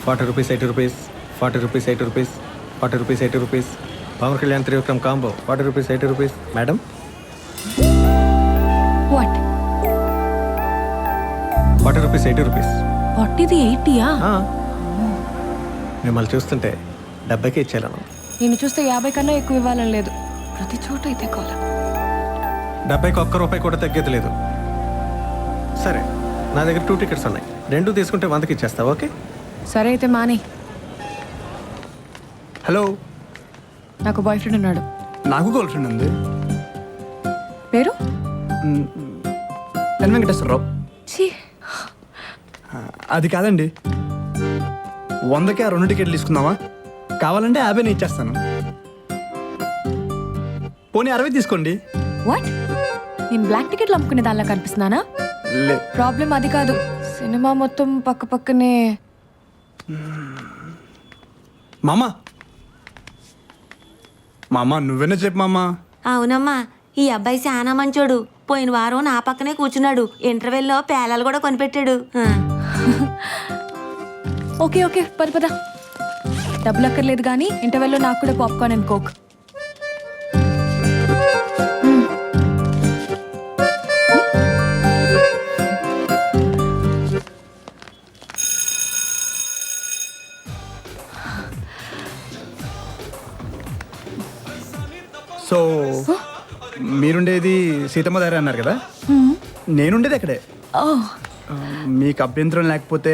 40 rupees, 80 rupees, 40 rupees, 80 rupees, 40 rupees, 80 rupees. Power Kalyan Trivikram combo, 40 rupees, 80 rupees. Madam? What? 40 rupees, 80 rupees. 40ది 80యా? మిమ్మల్ని చూస్తుంటే 70కే ఇచ్చేయాలను. నేను చూస్తే 50 కన్నా ఎక్కువ ఇవ్వాలని లేదు. ప్రతి చోట అయితే కాలం. 70కి ఒక్క రూపాయి కూడా తగ్గేది లేదు. సరే, నా దగ్గర 2 టికెట్స్ ఉన్నాయి. 2 తీసుకుంటే 100కి ఇచ్చేస్తావు, ఓకే? సరే అయితే మాని. హలో, నాకు బాయ్ ఫ్రెండ్ ఉన్నాడు. నాకు గర్ల్ ఫ్రెండ్ ఉంది. పేరు? ఎన్ వెంకటేశ్వరరావు. ఛీ, అది కాదండి, 100కి 2 టికెట్లు తీసుకుందామా? కావాలంటే 50 ఇచ్చేస్తాను. పోనీ 60 తీసుకోండి. వాట్? నేను బ్లాక్ టికెట్లు అమ్ముకునే దానిలా కనిపిస్తున్నానా? లే, ప్రాబ్లం అది కాదు. సినిమా మొత్తం పక్క పక్కనే. మామా మామా నువ్వేనా చెప్పు మామా. అవునమ్మా, ఈ అబ్బాయి చాలా మంచోడు. పోయిన వారం నా పక్కనే కూర్చున్నాడు. ఇంటర్వెల్లో పేలాలు కూడా కొనిపెట్టాడు. ఓకే ఓకే, పద. డబ్బులు అక్కర్లేదు కానీ ఇంటర్వెల్లో నాకు కూడా పాప్కార్న్ అండ్ కోక్. సో మీరుండేది సీతమ్మ దగ్గర అన్నారు కదా, నేనుండేది అక్కడే. మీకు అభ్యంతరం లేకపోతే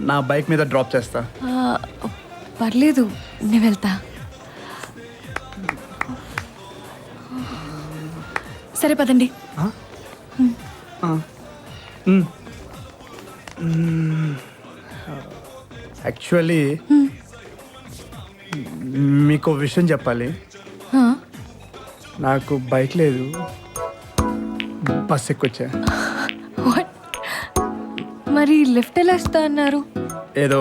నా బైక్ మీద డ్రాప్ చేస్తా. పర్లేదు, నేను వెళ్తా. సరే పదండి. యాక్చువల్లీ మీకు విషయం చెప్పాలి. నాకు బైక్ లేదు, బస్ ఎక్కొచ్చా. What? మరి లిఫ్ట్ ఎలా ఇస్తా అన్నారు? ఏదో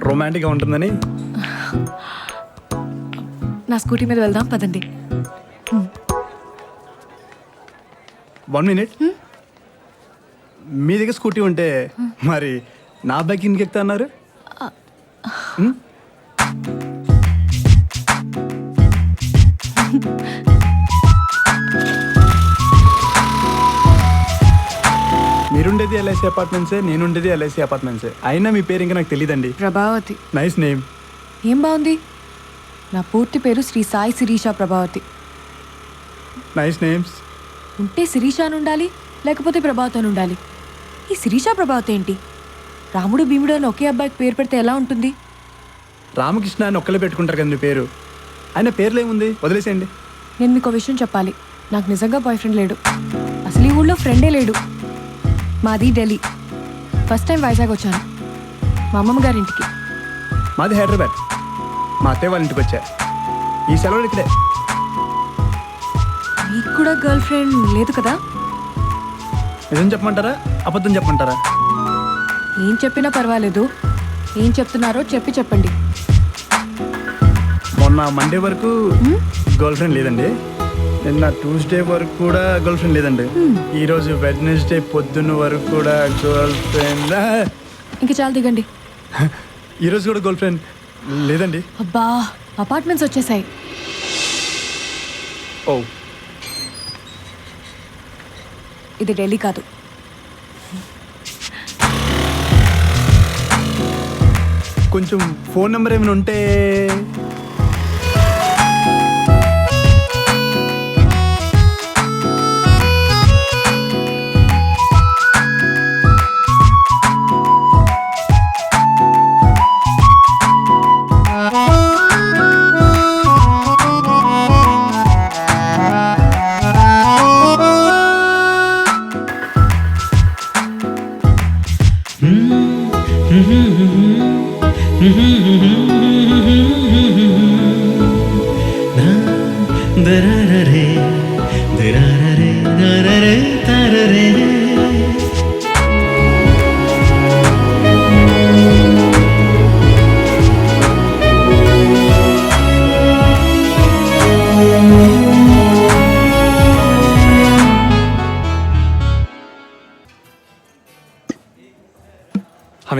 రొమాంటిక్గా ఉంటుందని. నా స్కూటీ మీద వెళ్దాం, పదండి. 1 minute. మీ దగ్గర స్కూటీ ఉంటే మరి నా బైక్ ఇంటికి ఎక్కుతా అన్నారు. మీరుండేది ఎల్ఐసి అపార్ట్మెంట్సే, నేనుండేది ఎల్ఐసి అపార్ట్మెంట్సే. అయినా మీ పేరు ఇంకా నాకు తెలియదండి. ప్రభావతి. Nice name. ఏం బాగుంది. నా పూర్తి పేరు శ్రీ సాయి శిరీష ప్రభావతి. Nice names. ఉంటే శిరీష అని ఉండాలి, లేకపోతే ప్రభావతి అని ఉండాలి. ఈ శిరీష ప్రభావతి ఏంటి? రాముడు భీముడు అని ఒకే అబ్బాయికి పేరు పెడితే ఎలా ఉంటుంది? రామకృష్ణ అని ఒక్కలే పెట్టుకుంటారు కదా మీ పేరు. ఆయన పేర్లు ఏముంది, వదిలేసేయండి. నేను మీకు విషయం చెప్పాలి. నాకు నిజంగా బాయ్ ఫ్రెండ్ లేడు. అసలు ఈ ఊళ్ళో ఫ్రెండే లేడు. మాది ఢిల్లీ. ఫస్ట్ టైం వైజాగ్ వచ్చాను మా అమ్మమ్మ గారి ఇంటికి. మాది హైదరాబాద్. మా అత్తయ్య వాళ్ళ ఇంటికి వచ్చా. ఈ సెలవులు ఇక్కడే. మీకు కూడా గర్ల్ ఫ్రెండ్ లేదు కదా? నిజం చెప్పమంటారా, అబద్ధం చెప్పమంటారా? ఏం చెప్పినా పర్వాలేదు. ఏం చెప్తున్నారో చెప్పండి. మొన్న మండే వరకు గర్ల్ ఫ్రెండ్ లేదండి. నిన్న ట్యూస్డే వరకు కూడా గర్ల్ ఫ్రెండ్ లేదండి. ఈరోజు వెడ్నెస్డే పొద్దున్న వరకు కూడా గర్ల్ ఫ్రెండ్. ఇంక చాలా దిగండి. ఈరోజు కూడా గర్ల్ ఫ్రెండ్ లేదండి. అబ్బా, అపార్ట్మెంట్స్ వచ్చేసాయి. ఓ, ఇది ఢిల్లీ కాదు. కొంచెం ఫోన్ నెంబర్ ఏమైనా ఉంటే.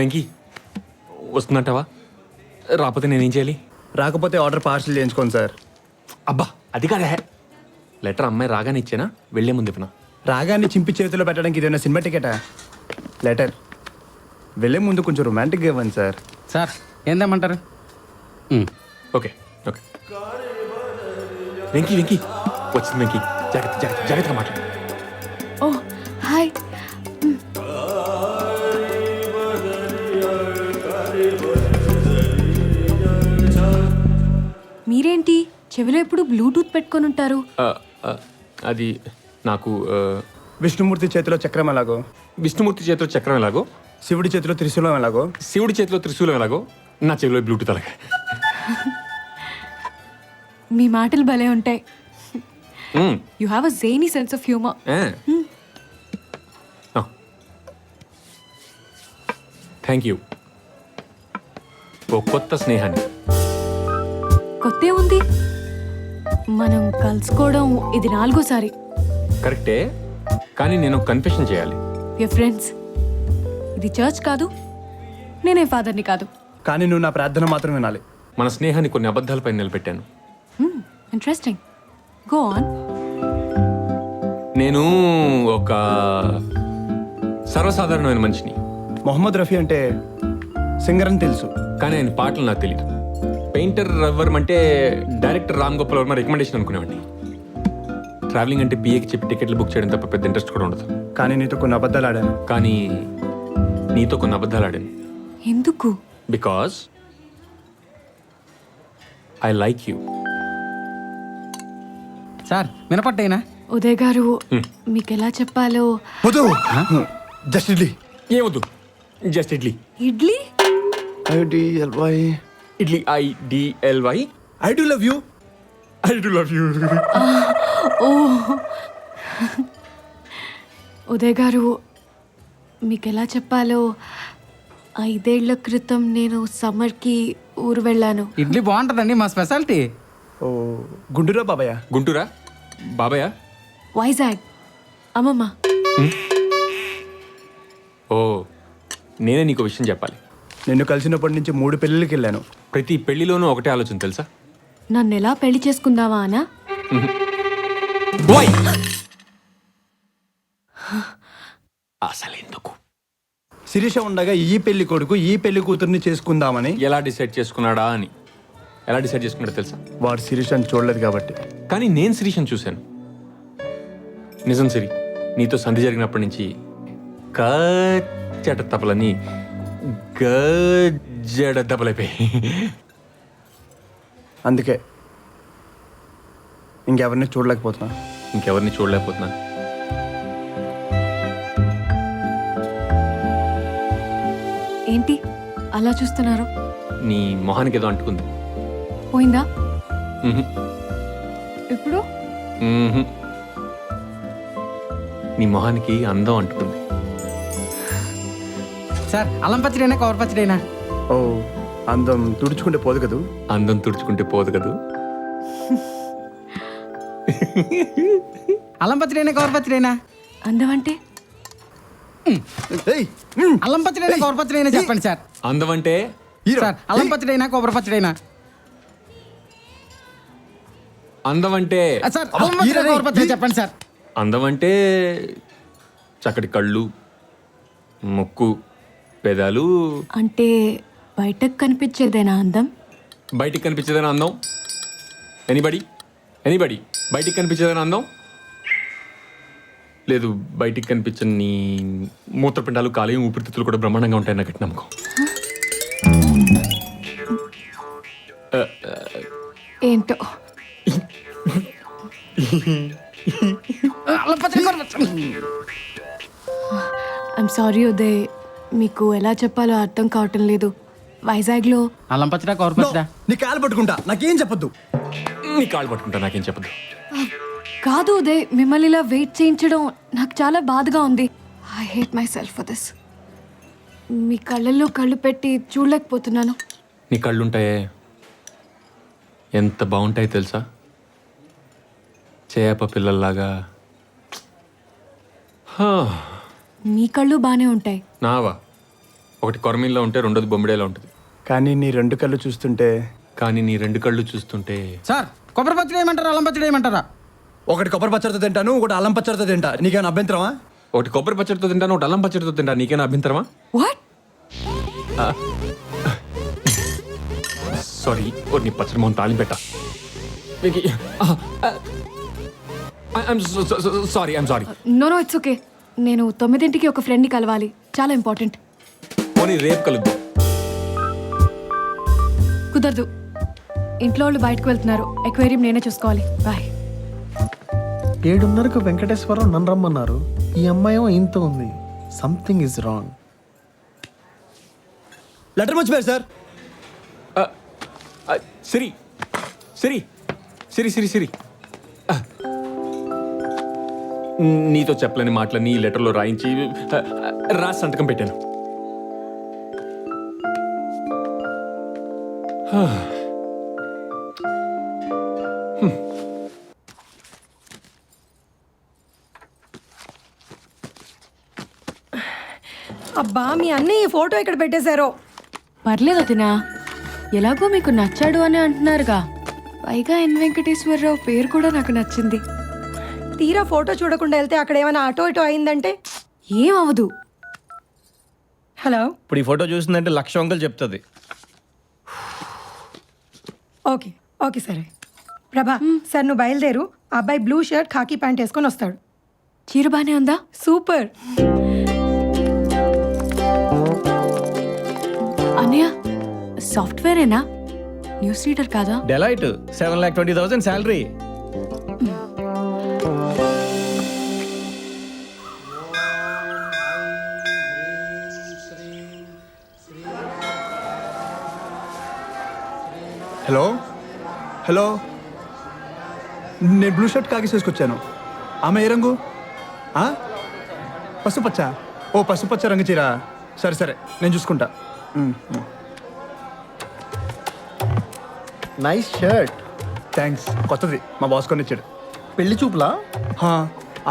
వెంకీ, వస్తుందంటావా? రాకపోతే నేనేం చేయాలి? రాకపోతే ఆర్డర్ పార్సల్ చేయించుకోండి సార్. అబ్బా అది కాదే. లెటర్ అమ్మాయి రాగానే ఇచ్చానా, వెళ్ళే ముందు ఇవ్వనా? రాగాన్ని చింపి చేతిలో పెట్టడానికి ఇదేమైనా సినిమా టికెటా? లెటర్ వెళ్ళే ముందు కొంచెం రొమాంటిక్గా ఇవ్వండి సార్. సార్ ఏం తెమ్మంటారు? Okay okay. వెంకీ వెంకీ వచ్చింది వెంకీ. జాగ్రత్త జాగ్రత్త జాగ్రత్తగా మాట్లాడు. Oh hi. మీరేంటి చెవిలో ఎప్పుడు బ్లూటూత్ పెట్టుకొని ఉంటారు? అది నాకు విష్ణుమూర్తి చేతిలో చక్రం ఎలాగో, విష్ణుమూర్తి చేతిలో చక్రం ఎలాగో, శివుడి చేతిలో త్రిశూలం ఎలాగో, శివుడి చేతిలో త్రిశూలం ఎలాగో, నా చెవిలో బ్లూటూత్ అలాగే. మీ మాటలు భలే ఉంటాయి. You have a zany sense of humour. Thank you. ఓ కొత్త స్నేహాన్ని. కొత్తే ఉంది, మనం కలుసుకోవడం ఇది 4గోసారి. కరెక్టే, కానీ నేను కన్ఫెషన్ చేయాలి. ఫ్రెండ్స్, ఇది చర్చ్ కాదు, నేనే ఫాదర్ని కాదు. కానీ నువ్వు నా ప్రార్థన మాత్రం వినాలి. మన స్నేహాన్ని కొన్ని అబద్ధాలపై నిలబెట్టాను. Interesting, go on. నేను ఒక సర్వసాధారణమైన మనిషిని, మొహమ్మద్ రఫీ అంటే సింగర్ అని తెలుసు. కానీ ఆయన పాటలు నాకు తెలియదు. పెయింటర్ రవివర్మ అంటే డైరెక్టర్ రామ్ గోపాల్ వర్మ రికమెండేషన్ అనుకునేవాడిని. ట్రావెలింగ్ అంటే పిఏకి చెప్పి టికెట్లు బుక్ చేయడం తప్ప పెద్ద ఇంట్రెస్ట్ కూడా ఉండదు. కానీ నీతో కొన్ని అబద్ధాలు ఆడాను. కానీ నీతో కొన్ని అబద్ధాలు ఆడాను. ఎందుకు? Because I like you. Sir వినపట్టేనా? ఉదయ్ గారు, మీకు ఎలా చెప్పాలో. వద్దు, జస్ట్ ఇడ్లీ. ఏమొద్దు, just idli. Idli? Idli IDLY. I do love you. I do love you. ఓ ఉదయ్ గారు, మీకు ఎలా చెప్పాలో, 5 ఏళ్ల క్రితం నేను సమ్మర్కి ఊరు వెళ్ళాను. ఇడ్లీ బాగుంటుందండి, మా స్పెషాలిటీ. ఓ గుంటూరా బాబాయ్? గుంటూరా బాబాయ్? వైజాగ్ అమ్మమ్మ. ఓ నేనే నీకు విషయం చెప్పాలి. నిన్ను కలిసినప్పటి నుంచి 3 పెళ్ళిళ్ళకి వెళ్ళాను. ప్రతి పెళ్లిలోనూ ఒకటే ఆలోచన తెలుసా? నన్ను ఎలా పెళ్లి చేసుకుందావా అనా? అసలు ఎందుకు? శిరీష ఉండగా ఈ పెళ్లి కొడుకు ఈ పెళ్లి కూతుర్ని చేసుకుందామని. ఎలా డిసైడ్ చేసుకున్నాడా అని. ఎలా డిసైడ్ చేసుకున్నాడో తెలుసా? వాడు శిరీషని చూడలేదు కాబట్టి. కానీ నేను శిరీషను చూశాను. నిజం సిరి, నీతో సంధి జరిగినప్పటి నుంచి కచ్చట తపలని గజ్జడ దెబ్బలైపోయి. అందుకే ఇంకెవరిని చూడలేకపోతున్నా. ఇంకెవరిని చూడలేకపోతున్నాను. ఏంటి అలా చూస్తున్నారు? నీ మొహానికి ఏదో అంటుకుంది. పోయిందా మ్హూ. ఇప్పుడు? మ్హూ. నీ మొహానికి అందం అంటుకుంది. సార్ అల్లం పచ్చడైనా కవర్ పచ్చడైనా? ఓ అందం తుడుచుకుంటే పోదు కదూ. అందం తుడుచుకుంటే పోదు కదూ. అల్లం పచ్చడైనా కవర్ పచ్చడైనా? అందం అంటే? ఏయ్, అల్లం పచ్చడైనా కవర్ పచ్చడైనా చెప్పండి సార్. అందం అంటే హీరో. సార్ అల్లం పచ్చడైనా కొబ్బరి పచ్చడైనా? అందం అంటే సార్ అల్లం పచ్చడైనా కవర్ పచ్చడి చెప్పండి సార్. అందం అంటే చక్కటి కళ్ళు, ముక్కు, పెదాలు. అంటే బయటకు కనిపించేదేనా అందం? బయటికి కనిపించేదైనా అందం? ఎనీబడి బయటికి కనిపించేదైనా అందం? లేదు, బయటికి కనిపించని మూత్రపిండాలు, కాలేయం, ఊపిరితిత్తులు కూడా బ్రహ్మాండంగా ఉంటాయి నాకు నమ్మకం. ఏంటో. అల్లం పచ్చడి కవర్ పచ్చడి. ఐమ్ సారీ ఉదయ్, మీకు ఎలా చెప్పాలో అర్థం కావటం లేదు. వైజాగ్లో అల్లం పచ్చడా కవర్ పచ్చడా? నీ కాలు పట్టుకుంటా, నాకేం చెప్పొద్దు. నీ కాళ్ళు పట్టుకుంటా, నాకేం చెప్పదు. కాదు ఉదయ్, మిమ్మల్ని ఇలా వెయిట్ చేయించడం నాకు చాలా బాధగా ఉంది. I hate myself for this. మీ కళ్ళల్లో కళ్ళు పెట్టి చూడలేకపోతున్నాను. నీ కళ్ళుంటాయే, ఎంత బాగుంటాయి తెలుసా? చేప పిల్లల్లాగా. మీ కళ్ళు బాగానే ఉంటాయి. నావా? ఒకటి కొరమీన్లో ఉంటే రెండోది బొమ్మిడేలో ఉంటుంది. కానీ నీ రెండు కళ్ళు చూస్తుంటే కానీ నీ రెండు కళ్ళు చూస్తుంటే సార్ కొబ్బరి పచ్చడి వేయమంటారా అల్లం పచ్చడి వేయమంటారా? ఒకటి కొబ్బరి పచ్చడితో తింటాను, ఒకటి అల్లం పచ్చడితో తింటా. నీకేమైనా అభ్యంతరమా? ఒకటి కొబ్బరి పచ్చడితో తింటాను, ఒకటి అల్లం పచ్చడితో తింటా. నీకేనా అభ్యంతరమా? వాట్? సారీ, నీ పచ్చడి మొహం తాళి పెట్టా. Sorry I'm sorry. No it's okay. నేను 9ంటికి ఒక ఫ్రెండ్ని కలవాలి, చాలా ఇంపార్టెంట్. పోనీ రేపు కలుద్దాం. కుదరదు, ఇంట్లో వాళ్ళు బయటకు వెళ్తున్నారు. ఎక్వేరియం నేనే చూసుకోవాలి. బాయ్. 7:30కు వెంకటేశ్వరరావు నన్ను రమ్మన్నారు. ఈ అమ్మాయి ఇంత ఉంది. Something is wrong. లెటర్ మర్చిపోయారు సార్. సిరి సిరి సిరి సిరి సిరి నీతో చెప్పలేని మాటలని ఈ లెటర్లో రాయించి రాసి సంతకం పెట్టాను. అబ్బా మీ అన్నయ్య ఈ ఫోటో ఇక్కడ పెట్టేశారో. పర్లేదు తినా, ఎలాగో మీకు నచ్చాడు అని అంటున్నారుగా. పైగా ఎన్ వెంకటేశ్వరరావు పేరు కూడా నాకు నచ్చింది. తీరా ఫోటో చూడకుండా వెళ్తే అక్కడ ఏమైనా అటో ఇటో అయిందంటే? ఏం అవదు. హలో, ఇప్పుడు ఈ ఫోటో చూసిందంటే 1,00,000 వంకలు చెప్తుంది. ఓకే ఓకే సరే. ప్రభా సార్ నువ్వు బయలుదేరు. ఆ అబ్బాయి బ్లూ షర్ట్ ఖాకీ ప్యాంట్ వేసుకొని వస్తాడు. చీర బానే ఉందా? సూపర్. అన్నయ్య సాఫ్ట్వేరేనా? న్యూస్ రీడర్ కాదా? Delight 7,20,000 salary. హలో హలో, నేను బ్లూ షర్ట్ కాకి తీసుకొచ్చాను. ఆమె ఏ రంగు? పసుపచ్చ. ఓ పసుపచ్చ రంగు చీర. సరే సరే, నేను చూసుకుంటా. Nice shirt. థ్యాంక్స్. కొత్తది, మా బాస్ కొని ఇచ్చాడు. పెళ్లి చూపులా?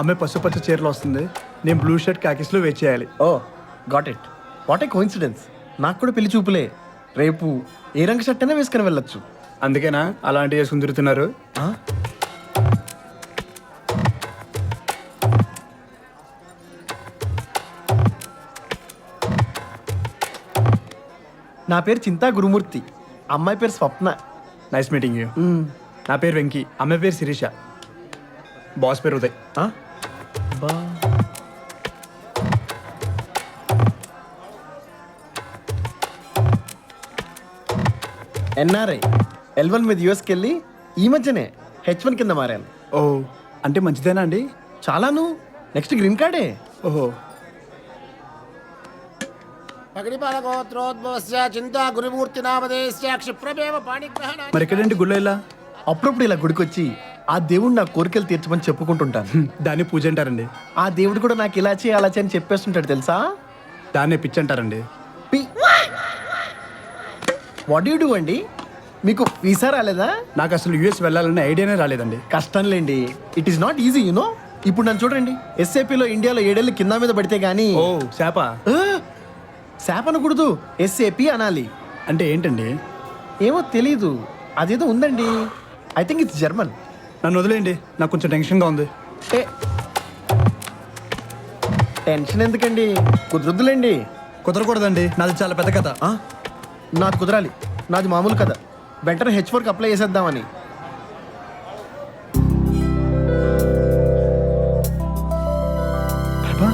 ఆమె పసుపచ్చ చీరలో వస్తుంది, నేను బ్లూ షర్ట్ కాకిస్లో వెయిట్ చేయాలి. Oh got it. What a coincidence. నాకు కూడా పెళ్లి చూపులే. రేపు ఏ రంగు షర్ట్ అయినా వేసుకుని వెళ్ళొచ్చు. అందుకేనా అలాంటి వేసుకుని తిరుగుతున్నారు? నా పేరు చింతా గురుమూర్తి, అమ్మాయి పేరు స్వప్న. Nice meeting you. నా పేరు వెంకీ, అమ్మాయి పేరు శిరీష, బాస్ పేరు ఉదయ్. ఎన్ఆర్ఐ L1 మీద యూఎస్కి వెళ్ళి ఈ మధ్యనే H1 కింద మారాను. ఓ, అంటే మంచిదేనా అండి? చాలాను. నెక్స్ట్ గ్రీన్ కార్డే. ఓహో, మరి ఎక్కడండి గుళ్ళో ఇలా? అప్పుడప్పుడు ఇలా గుడికొచ్చి ఆ దేవుడు నా కోరికలు తీర్చమని చెప్పుకుంటుంటాను. దాన్ని పూజ అంటారండి. ఆ దేవుడు కూడా నాకు ఇలా చేయి అలా చేయని చెప్పేస్తుంటాడు తెలుసా. దాన్నే పిచ్చి అంటారండి. వాట్ యూ డూ అండి? మీకు వీసా రాలేదా? నాకు అసలు యూఎస్ వెళ్ళాలనే ఐడియానే రాలేదండి. కష్టంలేండి. It is not easy you know. ఇప్పుడు నన్ను చూడండి, SAPలో ఇండియాలో 7 ఏళ్ళు కింద మీద పడితే గానీ ఓ శాప శాప్ అనకూడదు, SAP అనాలి. అంటే ఏంటండి? ఏమో తెలీదు, అదేదో ఉందండి. I think it's German. నన్ను వదిలేయండి, నాకు కొంచెం టెన్షన్గా ఉంది. టెన్షన్ ఎందుకండి, కుదరదులేండి. కుదరకూడదండి, నాది చాలా పెద్ద కథ. నాది కుదరాలి. నాది మామూలు కదా. వెంటనే H4కి అప్లై చేసేద్దామని. ప్రభా,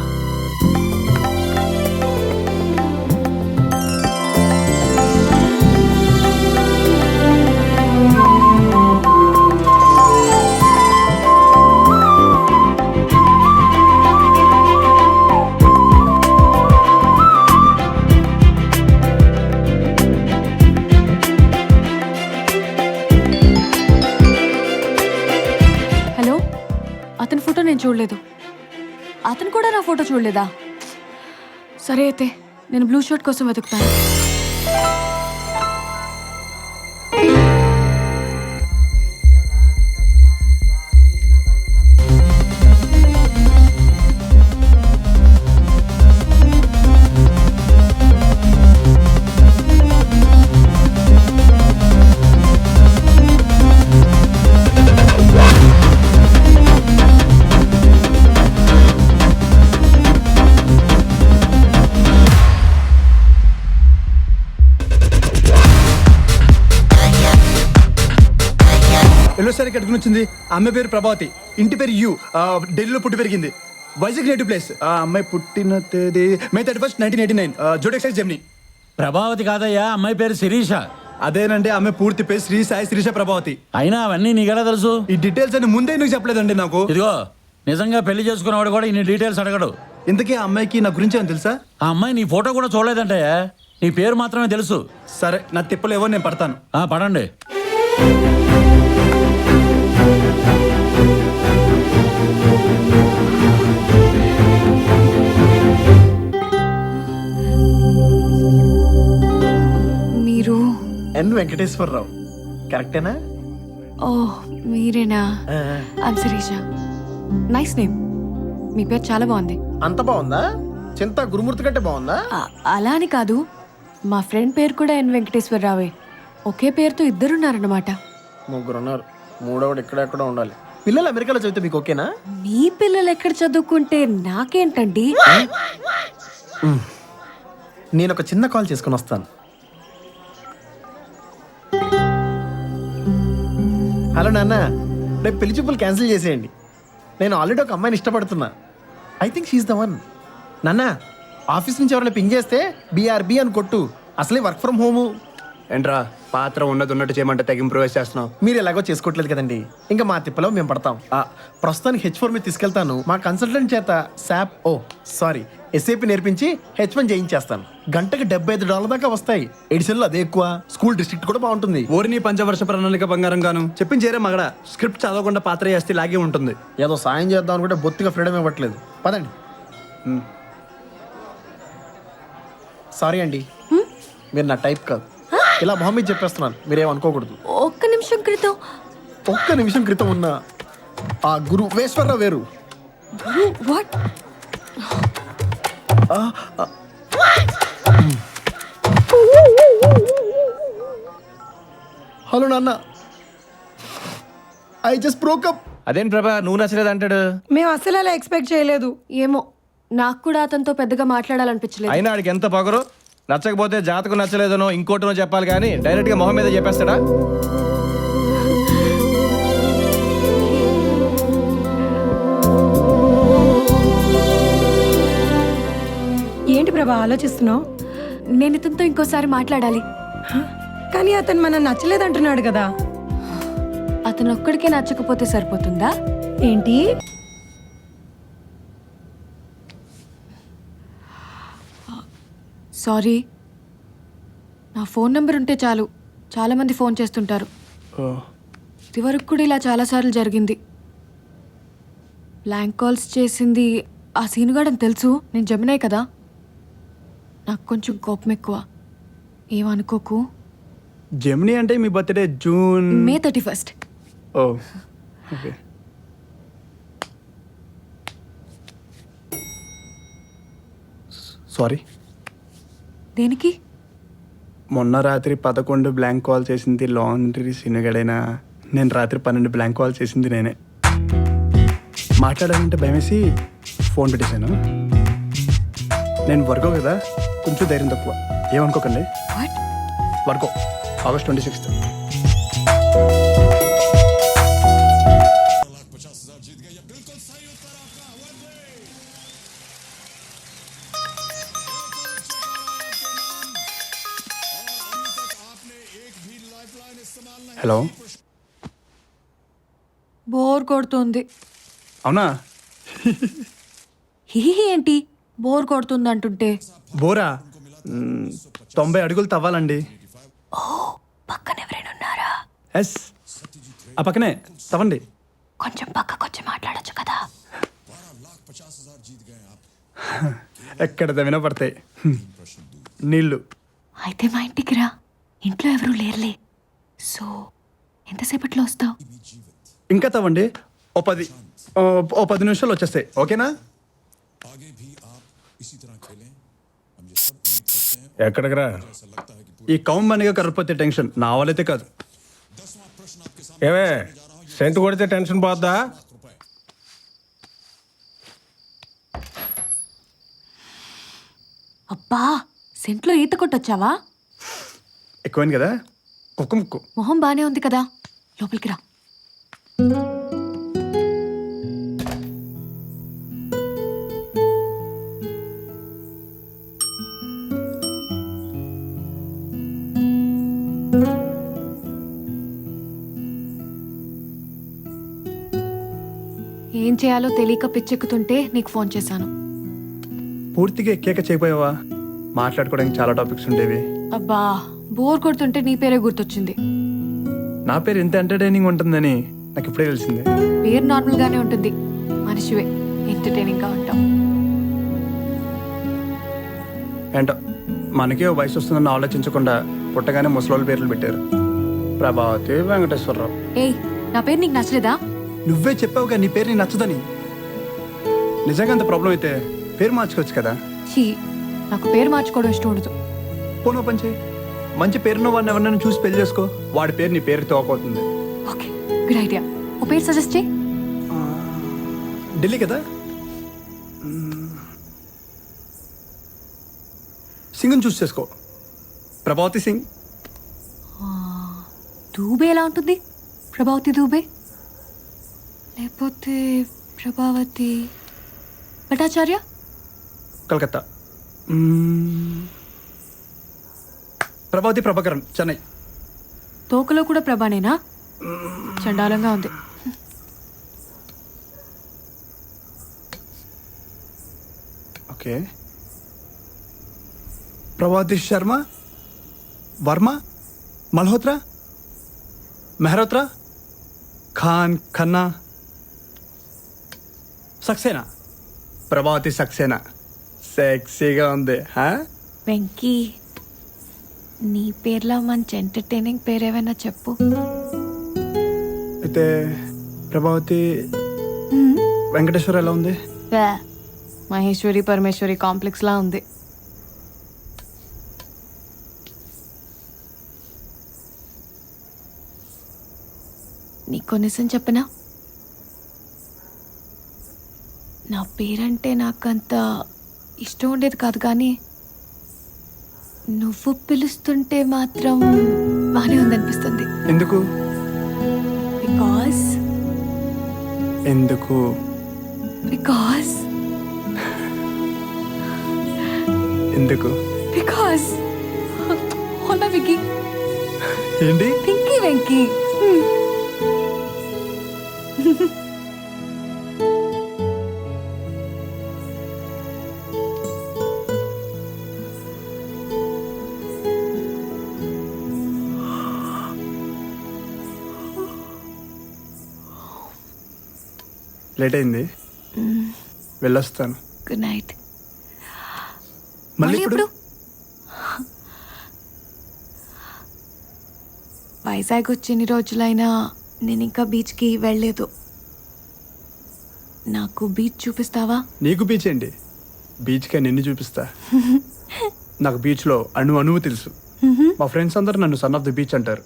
హలో, అతని ఫోటో నేను చూడలేదు. అతను కూడా నా ఫోటో చూడలేదా? సరే అయితే నేను బ్లూ షర్ట్ కోసం వెతుకుతాను. కట్టుకుని వచ్చింది. ఆ అమ్మాయి పేరు ప్రభావతి, ఇంటి పేరు యు, ఢిల్లీలో పుట్టి పెరిగింది. Vizag native place. ఆ అమ్మాయి పుట్టిన తేదీ May 31st, 1989. జోడెక్సైజ్ జెమిని. ప్రభావతి కాదయ్యా, అమ్మాయి పేరు శిరీష. అదేనండి ఆమె పూర్తి పేరు శ్రీ సాయి శిరీష ప్రభావతి. అయినా అవన్నీ నీకెలా తెలుసు? ఈ డీటెయిల్స్ అని ముందే ఎందుకు చెప్పలేదండి నాకు? ఇదిగో, నిజంగా పెళ్లి చేసుకున్నవాడు కూడా ఇన్ని డీటెయిల్స్ అడగడు. ఇంతకీ ఆ అమ్మాయికి నా గురించి ఏమని తెలుసా? ఆ అమ్మాయి నీ ఫోటో కూడా చూడలేదంటే, నీ పేరు మాత్రమే తెలుసు. సరే, నా తిప్పలు ఏవో నేను పడతాను. పడండి. మీరు ఎన్ వెంకటేశ్వరరావు కరెక్టేనా? ఓ మీరేనా? ఐమ్ శిరీష. Nice name. మీ పేరు చాలా బాగుంది. అంత బాగుందా? చింత గురుమూర్తి కంటే బాగుందా? అలా అని కాదు, మా ఫ్రెండ్ పేరు కూడా ఎన్ వెంకటేశ్వరరావే. ఒకే పేరుతో ఇద్దరున్నారన్నమాట. ముగ్గురు ఉన్నారు, మూడోడు ఇక్కడెక్కడ ఉండాలి. పిల్లలు అమెరికాలో చదివితే మీకు ఓకేనా? మీ పిల్లలు ఎక్కడ చదువుకుంటే నాకేంటండి? నేను ఒక చిన్న కాల్ చేసుకుని వస్తాను. హలో నాన్న, రేపు పెళ్లి చూపులు క్యాన్సిల్ చేసేయండి. నేను ఆల్రెడీ ఒక అమ్మాయిని ఇష్టపడుతున్నా. I think she's the one. నాన్న, ఆఫీస్ నుంచి ఎవరైనా పింగ్ చేస్తే BRB అని కొట్టు. అసలే వర్క్ ఫ్రమ్ హోము. ఏంట్రా పాత్ర ఉన్నట్టు చేయమంటే తెగ ఇంప్రూవైజ్ చేస్తున్నావు. మీరు ఎలాగో చేసుకోవట్లేదు కదండి, ఇంకా మా తిప్పలో మేము పడతాం. ప్రస్తుతానికి H4 మీద తీసుకెళ్తాను. మా కన్సల్టెంట్ చేత SAP నేర్పించి H1 చేయించేస్తాను. గంటకి $75 దాకా వస్తాయి. ఎడిషన్లో అదే ఎక్కువ. స్కూల్ డిస్ట్రిక్ట్ కూడా బాగుంటుంది. ఓరిని పంచవర్ష ప్రణాళిక బంగారం గాను చెప్పించేరే మగడ. స్క్రిప్ట్ చదవకుండా పాత్ర చేస్తే లాగే ఉంటుంది. ఏదో సాయం చేద్దాం అనుకుంటే బొత్తిగా ఫ్రీడమ్ ఇవ్వట్లేదు. పదండి. సారీ అండి, మీరు నా టైప్ కాదు. ఇలా మొహం మీద చెప్పేస్తున్నాను, మీరేమనుకోకూడదు. ఒక్క నిమిషం క్రితం ఉన్న ఆ గురు వేశ్వరరావు వేరు. వాట్? హలో నాన్న, ఐ జస్ట్ బ్రోక్ అప్. అదేం ప్రభా, నువ్వు నచ్చలేదు అంటాడు. మేము అసలు అలా ఎక్స్పెక్ట్ చేయలేదు. ఏమో, నాకు కూడా అతనితో పెద్దగా మాట్లాడాలనిపించలేదు. అయినా ఆడికి ఎంత పొగరు. నచ్చకపోతే జాతకు నచ్చలేదనో ఇంకోటినో చెప్పాలి కానీ డైరెక్ట్ గా మొహం మీద చెప్పేస్తాడా? ఏంటి ప్రభా ఆలోచిస్తున్నావు? నేను ఇతనితో ఇంకోసారి మాట్లాడాలి. కానీ అతను మనం నచ్చలేదంటున్నాడు కదా. అతను ఒక్కడికే నచ్చకపోతే సరిపోతుందా ఏంటి? సారీ, నా ఫోన్ నెంబర్ ఉంటే చాలు, చాలామంది ఫోన్ చేస్తుంటారు. ఇదివరకు కూడా ఇలా చాలాసార్లు జరిగింది. బ్లాంక్ కాల్స్ చేసింది ఆ సీనుగాడని తెలుసు. నేను జమినాయి కదా, నాకు కొంచెం కోపం ఎక్కువ. ఏమనుకోకు. జెమిని అంటే మీ బర్త్డే జూన్ May 31st. ఓ ఓకే. సారీ. దేనికి? మొన్న రాత్రి 11 బ్లాంక్ కాల్ చేసింది లాండ్రీ సినిగడైనా, నేను రాత్రి 12 బ్లాంక్ కాల్ చేసింది నేనే. మాట్లాడాలంటే భయమేసి ఫోన్ పెట్టేశాను. నేను వర్గో కదా, కొంచెం ధైర్యం తక్కువ. ఏమనుకోకండి. What? Virgo, August 26th. Hello. Bore కొడుతుంది. అవునా? హిహి ఏంటి బోర్ కొడుతుంది అంటుంటే? బోరా 90 అడుగులు తవ్వాలండి. పక్కన ఎవరైనా ఉన్నారా? ఎస్, ఆ పక్కనే తవ్వండి. కొంచెం పక్కకొచ్చి మాట్లాడొచ్చు కదా. ఎక్కడ తవ్వినా పడతాయి నీళ్ళు. అయితే మా ఇంటికి రా, ఇంట్లో ఎవరూ లేరులే. సో ఎంతసేపట్లో వస్తావు? ఇంకా తవ్వండి, ఓ 10 నిమిషాలు వచ్చేస్తాయి. ఓకేనా? ఎక్కడికి రా? ఈ కౌమ్ మనగా కరకపోతే టెన్షన్ నా వాళ్ళైతే కాదు. ఏమే సెంటు కొడితే టెన్షన్ పోద్దా? అబ్బా, సెంట్లో ఈత కొట్టొచ్చావా? ఎక్కువైంది కదా, కుక్క ముక్కు. మొహం బానే ఉంది కదా, లోపలికి రా. చేయాలో తెలియక పిచ్చెక్కుతుంటే నీకు ఫోన్ చేశాను. పూర్తిగా ఎక్కాక చేయపోయావా? మాట్లాడుకోవడానికి చాలా టాపిక్స్ ఉండేవి. అబ్బా, బోర్ కొడుతుంటే నీ పేరే గుర్తొచ్చింది. నా పేరు ఎంత ఎంటర్టైనింగ్ ఉంటుందని నాకు ఇప్పుడే తెలిసింది. పేరు నార్మల్ గానే ఉంటుంది, మనిషివే ఎంటర్టైనింగ్ గా ఉంటావు. ఏంటో మనకే ఓ వయసు వస్తుందని ఆలోచించకుండా పుట్టగానే ముసలోళ్ళ పేర్లు పెట్టారు. ప్రభావతి, వెంకటేశ్వరరావు. ఏయ్, నా పేరు నీకు నచ్చలేదా? నువ్వే చెప్పావుగా నీ పేరు నీకు నచ్చదని. నిజంగా అంత ప్రాబ్లం అయితే పేరు మార్చుకోవచ్చు కదా. చీ, నాకు పేరు మార్చుకోవడం ఇష్టం ఉండదు. పోనో పని చేయి, మంచి పేరున్న వాడిని ఎవరినైనా చూసి పెళ్లి చేసుకో. వాడి పేరు నీ పేరుతో అవుతుంది. Okay, good idea. ఓ పేరు సజెస్ట్ చేయి. ఢిల్లీ కదా, సింగ్ని చూస్ చేసుకో. ప్రభావతి సింగ్. దూబే ఎలా ఉంటుంది? ప్రభావతి దూబే, లేకపోతే ప్రభావతి భట్టాచార్య. కలకత్తా. ప్రభావతి ప్రభాకరన్, చెన్నై. తోకలో కూడా ప్రభానేనా? చండాలంగా ఉంది. ఓకే. ప్రభావతి శర్మ, వర్మ, మల్హోత్రా, మెహరోత్రా, ఖాన్, ఖన్నా, సక్సేనా. ప్రభావతి సక్సేనా. సెక్సీగా ఉంది. వెంకీ, నీ పేర్లో మంచి ఎంటర్టైనింగ్ పేరు ఏమైనా చెప్పు. అయితే ప్రభావతి వెంకటేశ్వర ఎలా ఉంది? మహేశ్వరి పరమేశ్వరి కాంప్లెక్స్ లా ఉంది. నీకు నిజం చెప్పనా, నా పేరంటే నాకంత ఇష్టం ఉండేది కాదు, కానీ నువ్వు పిలుస్తుంటే మాత్రం బాగానే ఉందనిపిస్తుంది. ఎందుకు? బికాస్ ఎందుకు? బికాస్ ఎందుకు? బికాస్ అవునా విక్కీ? ఏంటి? పింకీ వెంకీ. లేట్ అయింది, వెళ్ళొస్తాను. Good night. మళ్ళీ ఇప్పుడు? వైజాగ్ వచ్చి ఎన్ని రోజులైనా నేను ఇంకా బీచ్కి వెళ్ళలేదు. నాకు బీచ్ చూపిస్తావా? నీకు బీచ్ ఏంటి, బీచ్కే నిన్ను చూపిస్తా. నాకు బీచ్లో అణువు తెలుసు. మా ఫ్రెండ్స్ అందరూ నన్ను సన్ ఆఫ్ ది బీచ్ అంటారు.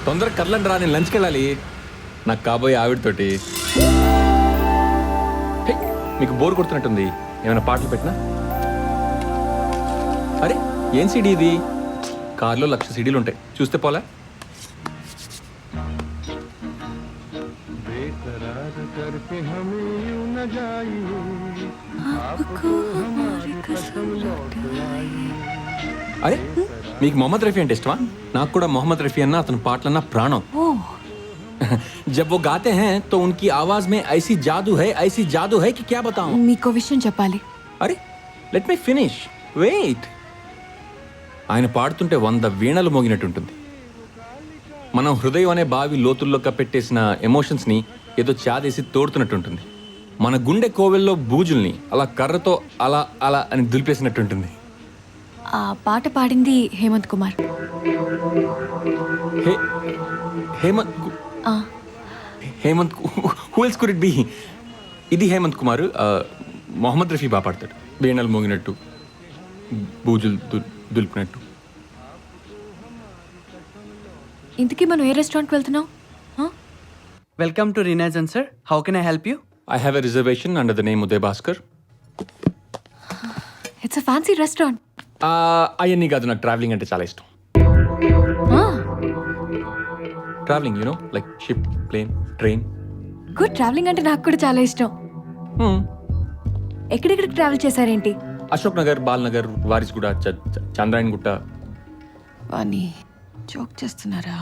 తొందరగా కర్లండి రా, నేను లంచ్కి వెళ్ళాలి. నాకు కాబోయే ఆవిడతోటి. హే, మీకు బోర్ కొడుతున్నట్టుంది, ఏమైనా పాటలు పెట్టినా? అరే, ఏం సీడీ ఇది? కార్లో 1,00,000 సీడీలు ఉంటాయి, చూస్తే పోలే. అరే, మీకు మొహమ్మద్ రఫీ అంటే ఇష్టమా? నాకు కూడా మొహమ్మద్ రఫీ అన్న అతని పాటలన్నా ప్రాణం. जब वो गाते हैं तो उनकी आवाज में ऐसी जादू है कि क्या बताऊं. మీకో విషయం చెప్పాలి. అరే, లెట్ మీ ఫినిష్, వెయిట్. ఆయన పాడుతుంటే 100 వీణలు మోగినట్టుంటుంది. మనం హృదయం అనే బావి లోతుల్లో కప్పెట్టేసిన ఎమోషన్స్ని ఏదో చాదేసి తోడుతున్నట్టుంటుంది. మన గుండె కోవెల్లో బూజుల్ని అలా కర్రతో అలా అలా అని దులిపేసినట్టుంటుంది. ఆ పాట పాడింది Hemanth Kumar. Hemanth who else could it be? ఇది హేమంత్ కుమార్. మొహమ్మద్ రఫీ బాగా పాడతాడు, వీణలు మోగినట్టు, బూజులు దులిపినట్టు. ఇంతకీ మనం ఏ రెస్టారెంట్కి వెళ్తున్నాం? Welcome to Renaissance sir, how can I help you? I have a reservation under the name Uday Bhaskar. It's a fancy restaurant. అవన్నీ కాదు, నాకు ట్రావెలింగ్ అంటే చాలా ఇష్టం. Travelling, you know, like ship, plane, train. Good, travelling అంటే నాకు కూడా చాలా ఇష్టం. ఎక్కడెక్కడికి ట్రావెల్ చేశారేంటి? అశోక్ నగర్, బాల్ నగర్, వారిస్గూడ, చంద్రాయన్ గుట్ట. అని జోక్ చేస్తున్నారా?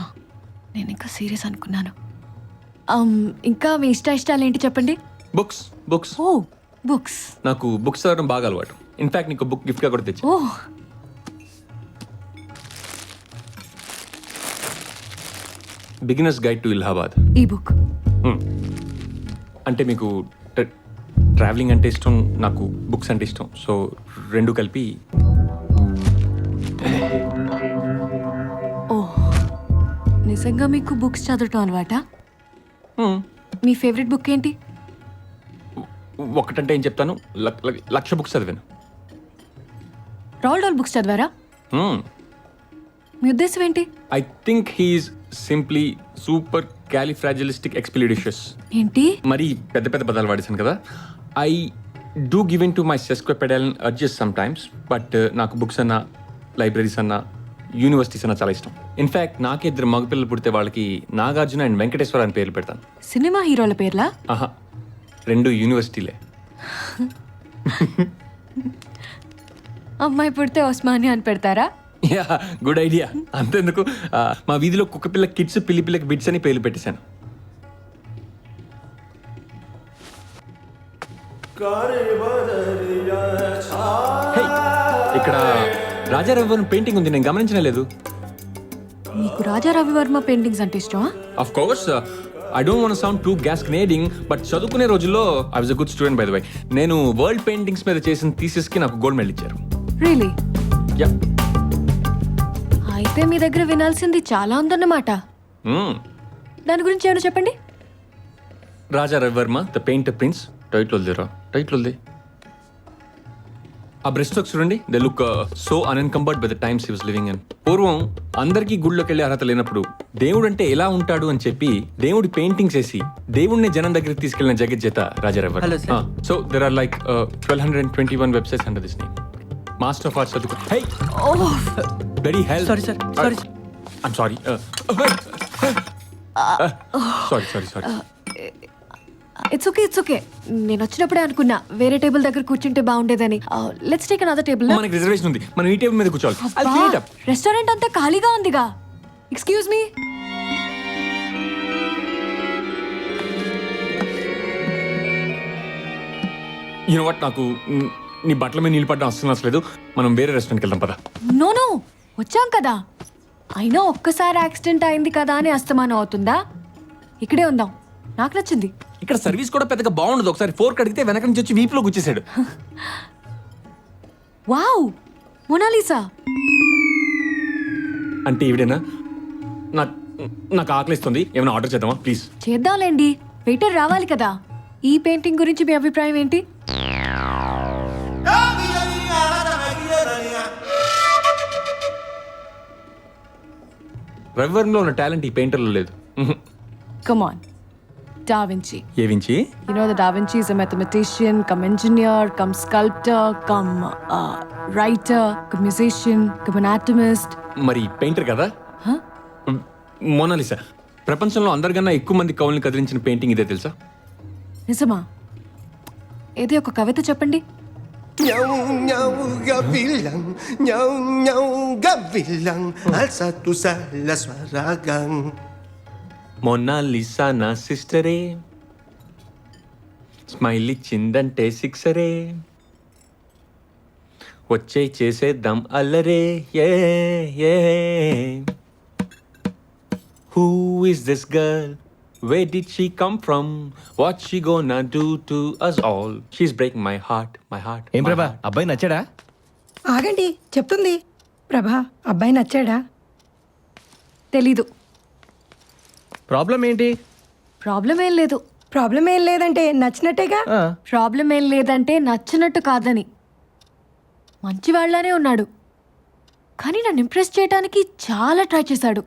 నేను ఇంకా సీరియస్ అనుకున్నాను. ఇంకా మీ ఇష్టాలు ఏంటి చెప్పండి. బుక్స్ బుక్స్ ఓ బుక్స్. నాకు బుక్స్ చదవడం బాగా అలవాటు. ఇన్ఫాక్ట్ నీకు బుక్ గిఫ్ట్గా కూడా తెచ్చా. ఓ బిగినర్స్ గైడ్ టు ఇలహాబాద్. ఈ బుక్. అంటే మీకు ట్రావెలింగ్ అంటే ఇష్టం, నాకు బుక్స్ అంటే ఇష్టం. సో రెండు కలిపి. ఓ నిజంగా మీకు బుక్స్ చదవటం అలవాటా? మీ ఫేవరెట్ బుక్ ఏంటి? ఒకటంటే ఏం చెప్తాను, 1,00,000 బుక్స్ చదివాను. రాల్డ్ డోల్ బుక్స్ చదివారా? మీ ఉద్దేశం ఏంటి? I think he's simply supercalifragilisticexpialidocious. ఏంటి? మరి పెద్ద పెద్ద పదాలు వాడేశాను కదా. I do give in to my sesquipedal urges sometimes, but నాకు బుక్స్ అన్నా, లైబ్రరీస్ అన్నా, యూనివర్సిటీస్ అన్నా చాలా ఇష్టం. ఇన్ఫాక్ట్ నాకే 2 మగపిల్లలు పుడితే వాళ్ళకి నాగార్జున అండ్ వెంకటేశ్వర అని పేర్లు పెడతాను. సినిమా హీరోల పేర్లా? ఆహా, 2 యూనివర్సిటీలే. అమ్మాయి పుడితే ఉస్మానియా అని పెడతారా? Yeah, good idea. అంతెందుకు, మా వీధిలో కుక్క పిల్ల కిడ్స్, పిల్లి పిల్లకి బిడ్స్ అని పేర్లు పెట్టేశాను. Hey, ఇక్కడ రాజా రవివర్మ పెయింటింగ్ ఉంది, నేను గమనించనే లేదు. మీకు రాజా రవివర్మ పెయింటింగ్స్ అంటే ఇష్టమా? Of course, I don't want sound too fascinating, but చదువుకునే రోజుల్లో I was a good student by the way. నేను వరల్డ్ పెయింటింగ్స్ మీద చేసిన థీసిస్ కి నాకు గోల్డ్ మెడల్ ఇచ్చారు. రియలీ? యా. అయితే మీ దగ్గర వినాల్సింది చాలా ఉందన్నమాట. దాని గురించి ఏమైనా చెప్పండి. Raja Ravi Varma the painter prince. Title వద్దేరా, టైటిల్ వద్దే. ఆ బ్రెస్ట్ స్ట్రోక్స్ చూడండి, they look so unencumbered by the times he was living in. పూర్వం అందరికీ గుళ్ళోకి వెళ్ళే అర్హత లేనప్పుడు దేవుడు అంటే ఎలా ఉంటాడు అని చెప్పి దేవుడి పెయింటింగ్స్ వేసి దేవుడిని జనం దగ్గరికి తీసుకెళ్లిన జగజ్జేత Raja Ravi Varma. Hello, sir. So there are like 1221 websites under this name. Master of arts చదువుకో. Hey, very help. Sorry, sir. Sorry. I'm sorry. Sorry. It's okay. నేను వచ్చినప్పుడే అనుకున్నా వేరే టేబుల్ దగ్గర కూర్చుంటే బాగుండేదని. Let's take another table. మనకి రిజర్వేషన్ ఉంది, మనం ఈ టేబుల్ మీద కూర్చోవాలి. I'll clean it up. Restaurant అంతా ఖాళీగా ఉందిగా. Excuse me. You know what, నాకు నీ బట్టల మీద నీళ్ళు పడడం అస్సలు నచ్చలేదు. మనం వేరే రెస్టారెంట్కి వెళ్దాం పదా. నో వచ్చాం కదా. అయినా ఒక్కసారి యాక్సిడెంట్ అయింది కదా అని అస్తమానం అవుతుందా? ఇక్కడే ఉందాం, నాకు నచ్చింది. ఇక్కడ సర్వీస్ కూడా పెద్దగా బాగుండదు. ఒకసారి ఫోర్క్ అడిగితే వెనక నుంచి వచ్చి వీపులో గుచ్చేసాడు. Wow, Mona Lisa. అంటే ఈవిడేనా? నాకు ఆకలిస్తుంది, ఏమైనా ఆర్డర్ చేద్దామా ప్లీజ్? చేద్దాంలేండి, వెయిటర్ రావాలి కదా. ఈ పెయింటింగ్ గురించి మీ అభిప్రాయం ఏంటి? రవివర్మలో ఉన్న టాలెంట్ ఈ పెయింటర్లో లేదు. Come on, Da Vinci. ఏవించి? You know that Da Vinci is a mathematician, come engineer, come sculptor, come writer, come musician, come anatomist. మరి పెయింటర్ కదా. మోనాలిసా ప్రపంచంలో అందరికన్నా ఎక్కువ మంది కవుల్ని కదిలించిన పెయింటింగ్ ఇదే తెలుసా? నిజమా? ఏదో ఒక కవిత చెప్పండి. మోనాలిసా నా సిస్టరే, స్మైల్ ఇచ్చిందంటే సిక్సరే, వచ్చే చేసేద్దాం అల్లరే. Who is this girl, where did she come from, what she gonna do to us all, she's breaking my heart. ఏం ప్రభా, అబ్బాయి నచ్చాడా? ఆగండి, చెప్తుంది. ప్రభా, అబ్బాయి నచ్చాడా? తెలీదు. ప్రాబ్లం ఏంటి? ప్రాబ్లం ఏం లేదు. ప్రాబ్లం ఏం లేదంటే నచ్చినట్టేగా. ప్రాబ్లం ఏం లేదంటే నచ్చినట్టు కాదని. మంచివాళ్లానే ఉన్నాడు, కానీ నన్ను ఇంప్రెస్ చేయడానికి చాలా ట్రై చేశాడు.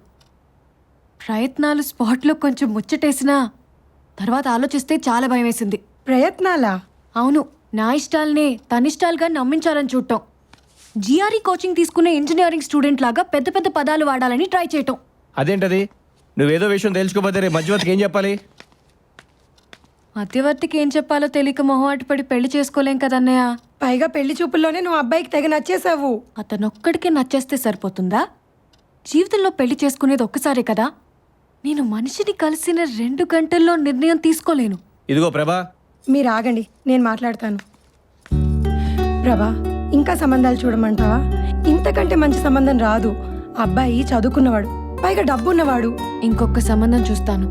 ప్రయత్నాలు స్పాట్లో కొంచెం ముచ్చటేసినా తర్వాత ఆలోచిస్తే చాలా భయం వేసింది. ప్రయత్నాలా? అవును, నా ఇష్టాలనే తన ఇష్టాలుగా నమ్మించాలని చూడటం. జిఆర్ఈ కోచింగ్ తీసుకునే ఇంజనీరింగ్ స్టూడెంట్ లాగా పెద్ద పెద్ద పదాలు వాడాలని ట్రై చేయటం. అదేంటది? నువ్వేదో విషయం తెలుసుకోపోతే రేపు మధ్యవర్తికి ఏం చెప్పాలి? మధ్యవర్తికి ఏం చెప్పాలో తెలియక మొహమాట పడి పెళ్లి చేసుకోలేం కదన్నయ్య. పైగా పెళ్లి చూపుల్లోనే నువ్వు అబ్బాయికి తెగ నచ్చేసావు. అతనొక్కడికే నచ్చేస్తే సరిపోతుందా? జీవితంలో పెళ్లి చేసుకునేది ఒక్కసారే కదా. నేను మనిషిని కలిసిన 2 గంటల్లో నిర్ణయం తీసుకోలేను. ఇదిగో ప్రభా, మీరు ఆగండి, నేను మాట్లాడతాను. ప్రభా, ఇంకా సంబంధాలు చూడమంటావా? ఇంతకంటే మంచి సంబంధం రాదు. అబ్బాయి చదువుకున్నవాడు, పైగా డబ్బున్నవాడు. ఇంకొక సంబంధం చూస్తాను.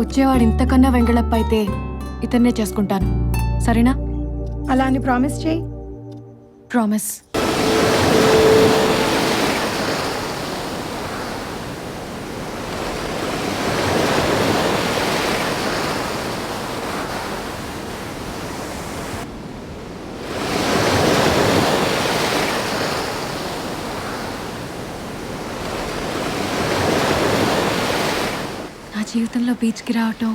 వచ్చేవాడు ఇంతకన్నా వెంగళప్ప అయితే ఇతన్నే చేసుకుంటాను. సరేనా? అలా అని ప్రామిస్ చేయి. ప్రామిస్. నా జీవితంలో బీచ్కి రావటం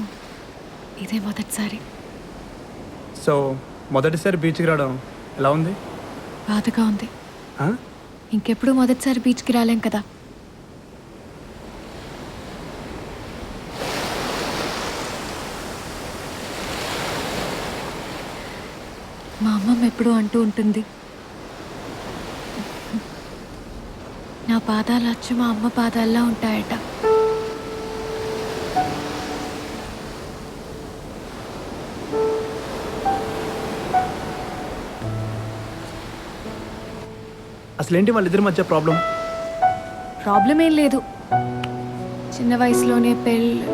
ఇదే మొదటిసారి. సో మొదటిసారి బీచ్కి రావడం ఎలా ఉంది? బాధగా ఉంది. ఆ? ఇంకెప్పుడు మొదటిసారి బీచ్కి రాలేం కదా. మా అమ్మమ్మ ఎప్పుడూ అంటూ ఉంటుంది, నా పాదాలు వచ్చి మా అమ్మ పాదాల్లో ఉంటాయట. అసలేంటి వాళ్ళిద్దరి మధ్య ప్రాబ్లం? ప్రాబ్లం ఏం లేదు, చిన్న వయసులోనే పెళ్ళి.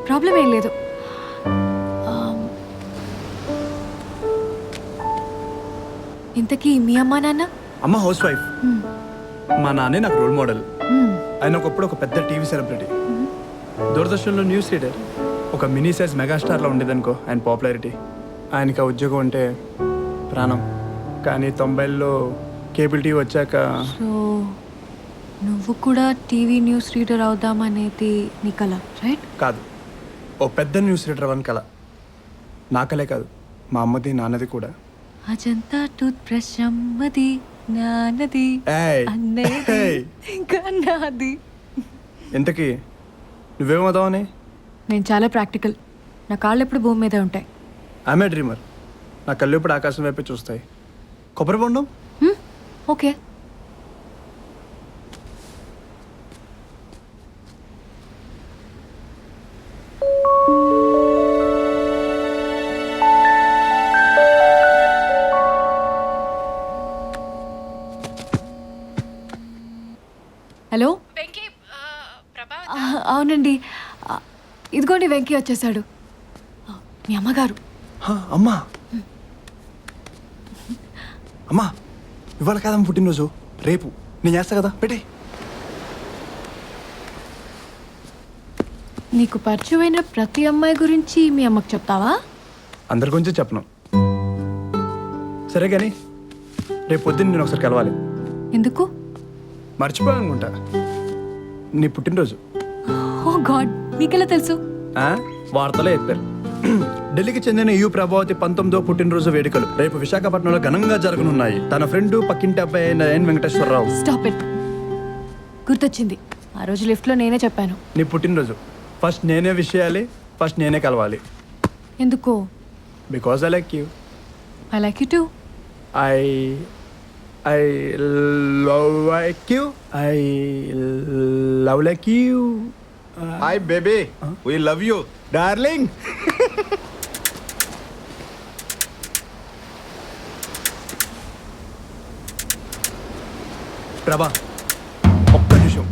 ప్రాబ్లం ఏం లేదు. ఇంతకీ మీ అమ్మా నాన్న? అమ్మ హౌస్ వైఫ్, మ్మ్. మా నాన్నే నాకు రోల్ మోడల్. మ్మ్. ఆయన ఒకప్పుడు ఒక పెద్ద టీవీ సెలబ్రిటీ, దూరదర్శన్లో న్యూస్ రీడర్, ఒక మినీ సైజ్ మెగాస్టార్లో ఉండేదనుకో ఆయన పాపులారిటీ. ఆయనకి ఆ ఉద్యోగం అంటే ప్రాణం. కానీ 90ల్లో కేబుల్ టీవీ వచ్చాక సో నువ్వు కూడా టీవీ న్యూస్ రీడర్ అవుదామనేది నీ కల, రైట్? కాదు, ఓ పెద్ద న్యూస్ రీడర్ అవ్వని కల. నా కలే కాదు, మా అమ్మది నాన్నది కూడా. అజంతా టూత్ బ్రష్ అమ్మది, నాన్నది, ఏయ్, అన్నది, ఏయ్. ఇంకా నాది. ఇంతకీ నువ్వేమవుదామని? నేను చాలా ప్రాక్టికల్. నా కాళ్ళు ఎప్పుడు భూమి మీదే ఉంటాయి. ఆమె డ్రీమర్. నా కళ్ళు ఇప్పుడు ఆకాశం వైపే చూస్తాయి. కొబ్బరి బొండం. ఓకే. హలో, అవునండి. ఇదిగోండి, వెంకీ వచ్చేసాడు. మీ అమ్మగారు. అమ్మా, అమ్మా, ఇవాళ కాదమ్మ పుట్టినరోజు, రేపు. నేను చేస్తా కదా, పెట్టే. నీకు పరిచయమైన ప్రతి అమ్మాయి గురించి మీ అమ్మకు చెప్తావా? అందరి గురించి చెప్పను. సరే కానీ రేపు పొద్దున్న నేను ఒకసారి కలవాలి. ఎందుకు? మర్చిపోయాను అనుకుంటా, నీ పుట్టినరోజు. ఓ గాడ్, మీకెలా తెలుసు? వార్తలే చెప్పారు. ఢిల్లీకి చెందిన యు ప్రభావతి 19వ పుట్టినరోజు వేడుకలు రేపు విశాఖపట్నంలో ఘనంగా జరగనున్నాయి. తన ఫ్రెండ్ పక్కింటి అబ్బాయి అయిన ఎన్ వెంకటేశ్వరరావు. Stop it. గుర్తొచ్చింది, ఆ రోజు లిఫ్ట్లో నేనే చెప్పాను. నీ పుట్టినరోజు, ఫస్ట్ నేనే విష్ చేయాలి, ఫస్ట్ నేనే కలవాలి. ఎందుకో? Because I like you. I like you two. I love like you. I love like you. Hi baby, we love you, darling. ప్రభా, ఒక్క నిమిషం,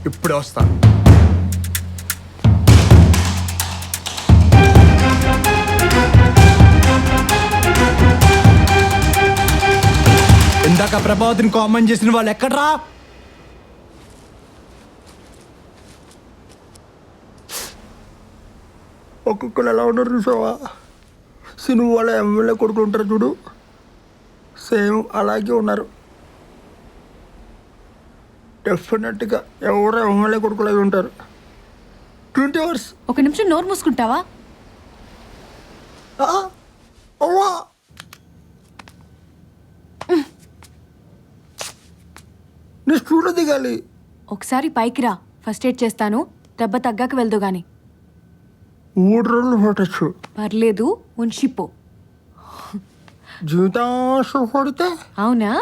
ఇప్పుడే వస్తా. ఇందాక ప్రభావతిని కామెంట్ చేసిన వాళ్ళు ఎక్కడ్రా? ఒక్కొక్కరు ఎలా ఉన్నారు చూసావా? సినిమా వాళ్ళ ఎమ్మెల్యే కొడుకులు ఉంటారు చూడు, సేమ్ అలాగే ఉన్నారు. డెఫినెట్గా ఎవరో ఎమ్మెల్యే కొడుకులు అవి ఉంటారు. 20 hours. ఒక నిమిషం నోరు మూసుకుంటావా? అవ్వా, నీ స్టూడియో దిగాలి. ఒకసారి పైకి రా, ఫస్ట్ ఎయిడ్ చేస్తాను. దెబ్బ తగ్గాక వెళ్దు గాని. 3 రోజులు పట్టచ్చు. పర్లేదు, ఉంచిపో. జీవితాంశం పడితే అవునా?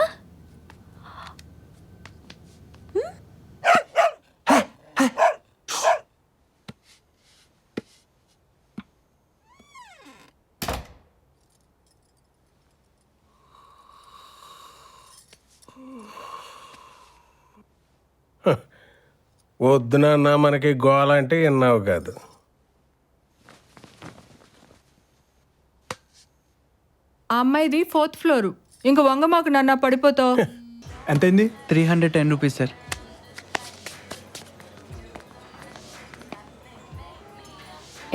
వద్దునన్నా మనకి గోల అంటే విన్నావు కాదు. ఆ అమ్మాయిది 4th ఫ్లోరు. ఇంక వంగ మాకు నన్న పడిపోతావు. ఎంతైంది? 310 రూపీస్ సార్.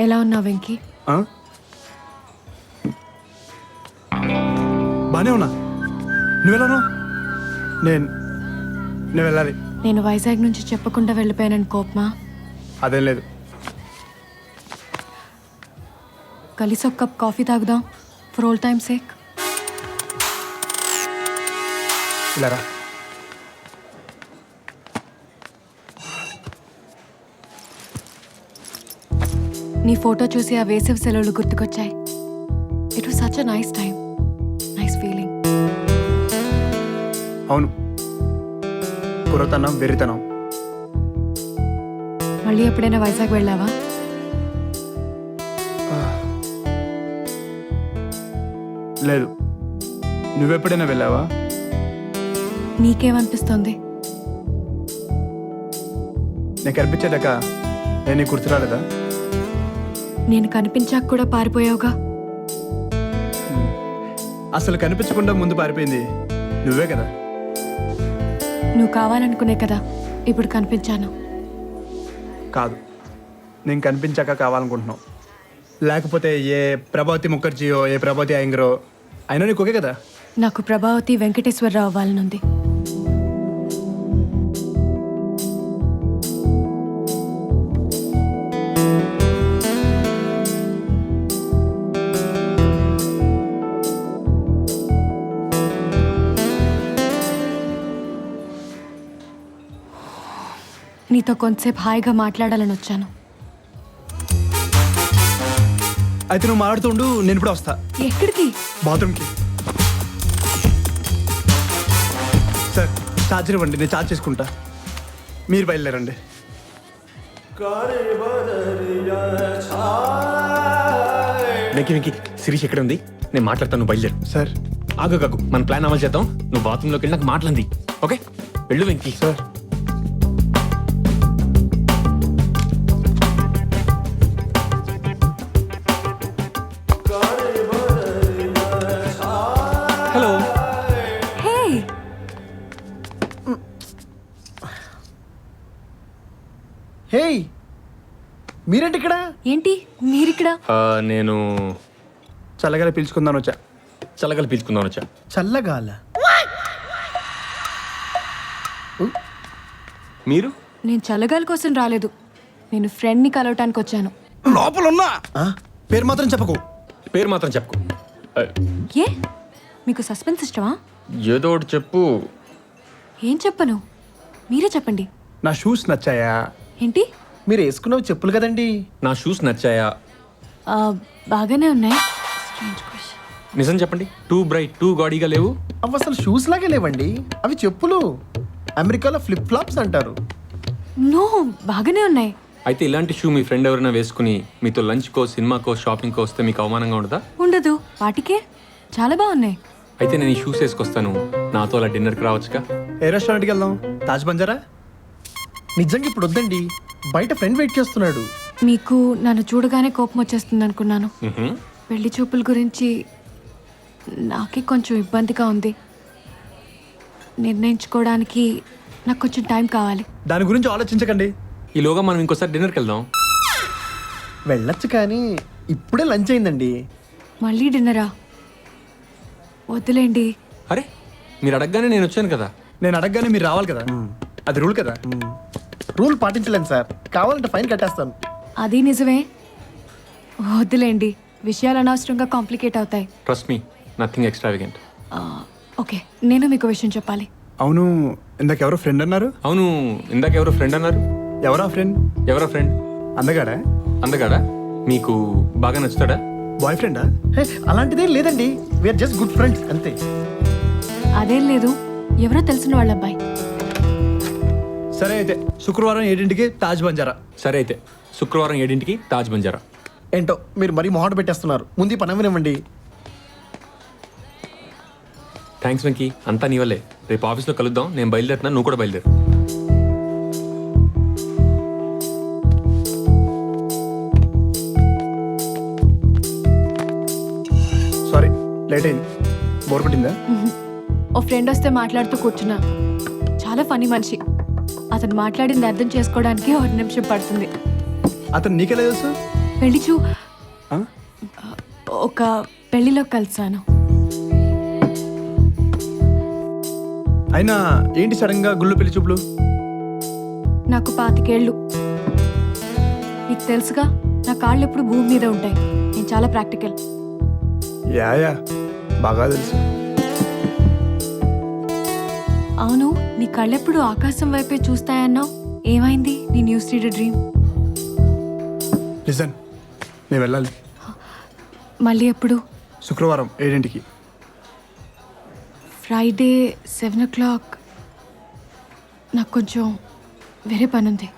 ఎలా ఉన్నావు వెంకీ? ఆ? బానే ఉన్నా. నువ్వెలా ఉన్నావు? నేను వెళ్ళాలి. నేను వైజాగ్ నుంచి చెప్పకుండా వెళ్ళిపోయానని కోపమా? అదేం లేదు. కలిసి ఒక కప్ కాఫీ తాగుదాం ఫర్ ఆల్ టైమ్ సేక్. ఇలా రా. నీ ఫోటో చూసి ఆ వేసవి సెలవులు గుర్తుకొచ్చాయి. It was such a nice time, nice feeling. అవును, కుర్రతనం వెర్రితనం. మళ్ళీ ఎప్పుడైనా వైజాగ్ వెళ్ళావా? లేదు. నువ్వెప్పుడైనా వెళ్ళావా? నీకేమనిపిస్తుంది? నీకు అనిపించేదాకా నేను నీకు గుర్తు రాలేదా? నేను కనిపించాక కూడా పారిపోయావుగా. అసలు కనిపించకుండా ముందు పారిపోయింది నువ్వే కదా. నువ్వు కావాలనుకునే కదా ఇప్పుడు కనిపించాను. కాదు, నేను కనిపించాక కావాలనుకుంటున్నావు. లేకపోతే ఏ ప్రభావతి ముఖర్జీయో ఏ ప్రభావతి అయ్యంగరో అయినా నీకు ఓకే కదా. నాకు ప్రభావతి వెంకటేశ్వరరావు అవ్వాలనుంది. నీతో కొంతసేపు హాయిగా మాట్లాడాలని వచ్చాను. అయితే నువ్వు మాట్లాడుతుండు, నేను ఇప్పుడు వస్తా. ఎక్కడికి? బాత్రూమ్కి. సార్, ఛార్జర్ ఇవ్వండి, నేను ఛార్జ్ చేసుకుంటా. మీరు బయలుదేరండి. వెంకీ శిరీష్ ఎక్కడ ఉంది? నేను మాట్లాడతాను, బయలుదేరు. సార్. ఆగు మన ప్లాన్ అమలు చేద్దాం. నువ్వు బాత్రూంలోకి వెళ్ళి నాకు మాట్లాడింది. ఓకే, వెళ్ళు వెంకీ. సార్. హలో. హే, హేయ్, మీరేంటి ఇక్కడ? ఏంటి మీరిక్కడ? నేను చల్లగా పిలుచుకుందాను వచ్చా. చల్లగలు పీల్చుకుందాం వచ్చా. చల్లగాల. మీరు? నేను చల్లగాలి కోసం రాలేదు. నేను ఫ్రెండ్ని కలవటానికి వచ్చాను. లోపల ఉన్నా. పేరు మాత్రం చెప్పకు. పేరు మాత్రం చెప్పుకో. ఏ, మీకు సస్పెన్స్ ఇష్టమా? ఏదో ఒకటి చెప్పు. ఏం చెప్పను, మీరే చెప్పండి. నా షూస్ నచ్చాయా? ఏంటి? మీరు వేసుకున్నవి చెప్పులు కదండి. నా షూస్ నచ్చాయా? బాగానే ఉన్నాయి. నిజం చెప్పండి, టూ బ్రైట్ టూ గాడీగా లేవు. అవి అసలు షూస్ లాగే లేవండి, అవి చెప్పులు. అమెరికాలో ఫ్లిప్ ఫ్లాప్స్ అంటారు. నో, బాగానే ఉన్నాయి. అయితే ఇలాంటి షూ మీ ఫ్రెండ్ ఎవరైనా వేసుకుని మీతో లంచ్కో సినిమాకో షాపింగ్కో వస్తే మీకు అవమానంగా ఉండదా? ఉండదు, వాటికే చాలా బాగున్నాయి. అయితే నేను ఈ షూస్ వేసుకొస్తాను, నాతో అలా డిన్నర్కి రావచ్చుగా. ఏ రెస్టారెంట్కి వెళ్దాం? తాజ్ బంజారా? నిజంగా ఇప్పుడు వద్దండి, బయట ఫ్రెండ్ వెయిట్ చేస్తున్నాడు. మీకు నన్ను చూడగానే కోపం వచ్చేస్తుంది అనుకున్నాను. మ్హూ. పెళ్లి చూపుల గురించి నాకే కొంచెం ఇబ్బందిగా ఉంది. నిర్ణయించుకోవడానికి నాకు కొంచెం టైం కావాలి. దాని గురించి ఆలోచించకండి. ఈలోగా మనం ఇంకోసారి డిన్నర్కి వెళ్దాం. వెళ్ళొచ్చు కానీ ఇప్పుడే లంచ్ అయిందండి. మళ్ళీ డిన్నరా? వద్దులేండి. అరే, మీరు అడగగానే నేను వచ్చాను కదా. నేను అడగగానే మీరు రావాలి కదా, అది రూల్ కదా. రూల్ పాటించలేను సార్, కావాలంటే ఫైన్ కట్టేస్తాను. అది నిజమే. వద్దులేండి, విషయాలు అనవసరంగా కాంప్లికేట్ అవుతాయి. Trust me, nothing extravagant. Okay, నేను మీకు విషయం చెప్పాలి. అవును, ఇందాక ఎవరో ఫ్రెండ్ అన్నారు. అవును, ఇందాక ఎవరో ఫ్రెండ్ అన్నారు. ఎవరా ఫ్రెండ్? ఎవరో ఫ్రెండ్? అందగాడా? అందగాడా? మీకు బాగా నచ్చుతాడా? బాయ్ ఫ్రెండా? హే, అలాంటిదేం లేదండి, వీఆర్ జస్ట్ గుడ్ ఫ్రెండ్స్ అంతే. అదేం లేదు, ఎవరో తెలిసిన వాళ్ళ అబ్బాయి. సరే అయితే శుక్రవారం 7ంటికి తాజ్ బంజారా. సరే అయితే శుక్రవారం 7ంటికి తాజ్ బంజారా. ఏంటో మీరు మరీ మొహాట పెట్టేస్తున్నారు, ముందు ఈ పని అవ్వనివ్వండి. థ్యాంక్స్ వెంకీ, అంతా నీ వల్లే. రేపు ఆఫీస్లో కలుద్దాం. నేను బయలుదేరుతున్నా, నువ్వు కూడా బయలుదేరు. లేట్ అయింది. బోర్ కొట్టిందా? ఓ ఫ్రెండ్ వస్తే మాట్లాడుతూ కూర్చున్నా. చాలా ఫనీ మనిషి. అతను మాట్లాడింది అర్థం చేసుకోవడానికి 1 నిమిషం పడుతుంది. అతను నీకెలా తెలుసు? పెళ్లి చూ ఆ? ఒక పెళ్లిలో కలిసాను. అయినా ఏంటి సడన్గా గుళ్ళు పెళ్లి చూపులు? నాకు 25 ఏళ్ళు. నీకు తెలుసుగా నా కాళ్ళు ఎప్పుడు భూమి మీద ఉంటాయి. నేను చాలా ప్రాక్టికల్. యా బాగా తెలుసు. అవును, నీ కళ్ళెప్పుడు ఆకాశం వైపే చూస్తాయన్నావు. ఏమైంది నీ న్యూస్ రీడర్ డ్రీమ్? లిజన్, నేను వెళ్ళాలి. మళ్ళీ ఎప్పుడు? శుక్రవారం 7 ఫ్రైడే 7 o'clock. నాకు కొంచెం వేరే పని ఉంది.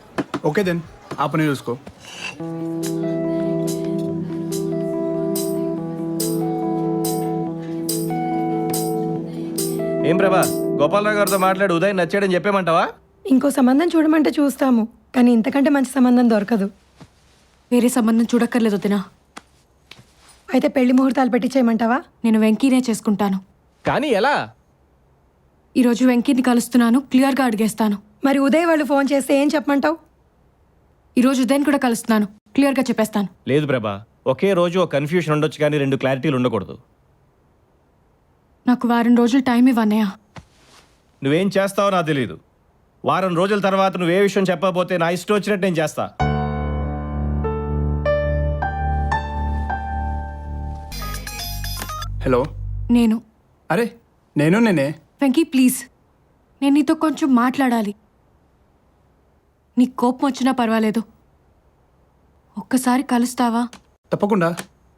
ఓకే దెన్, ఆ పని చూసుకో. ఏం ప్రభా, గోపాలరావు గారితో మాట్లాడి ఉదయ్ నచ్చాడని చెప్పేమంటావా? ఇంకో సంబంధం చూడమంటే చూస్తాము, కానీ ఇంతకంటే మంచి సంబంధం దొరకదు. వేరే సంబంధం చూడక్కర్లేదు వదినా. అయితే పెళ్లి ముహూర్తాలు పెట్టించేయమంటావా? నేను వెంకీనే చేసుకుంటాను. కానీ ఎలా? ఈరోజు వెంకీని కలుస్తున్నాను, క్లియర్గా అడిగేస్తాను. మరి ఉదయ్ వాళ్ళు ఫోన్ చేస్తే ఏం చెప్పమంటావు? ఈరోజు ఉదయన్ కూడా కలుస్తున్నాను, క్లియర్గా చెప్పేస్తాను. లేదు ప్రభా, ఒకే రోజు ఒక కన్ఫ్యూషన్ ఉండొచ్చు కానీ 2 క్లారిటీలు ఉండకూడదు. నాకు వారం రోజులు టైం ఇవ్వన్నయ్య. నువ్వేం చేస్తావో నాకు తెలియదు. వారం రోజుల తర్వాత నువ్వే విషయం చెప్పకపోతే నా ఇష్టం వచ్చినట్టు నేను చేస్తా. హలో. నేను అరే నేనే. వెంకీ ప్లీజ్, నేను నీతో కొంచెం మాట్లాడాలి. నీకు కోపం వచ్చినా పర్వాలేదు, ఒక్కసారి కలుస్తావా? తప్పకుండా.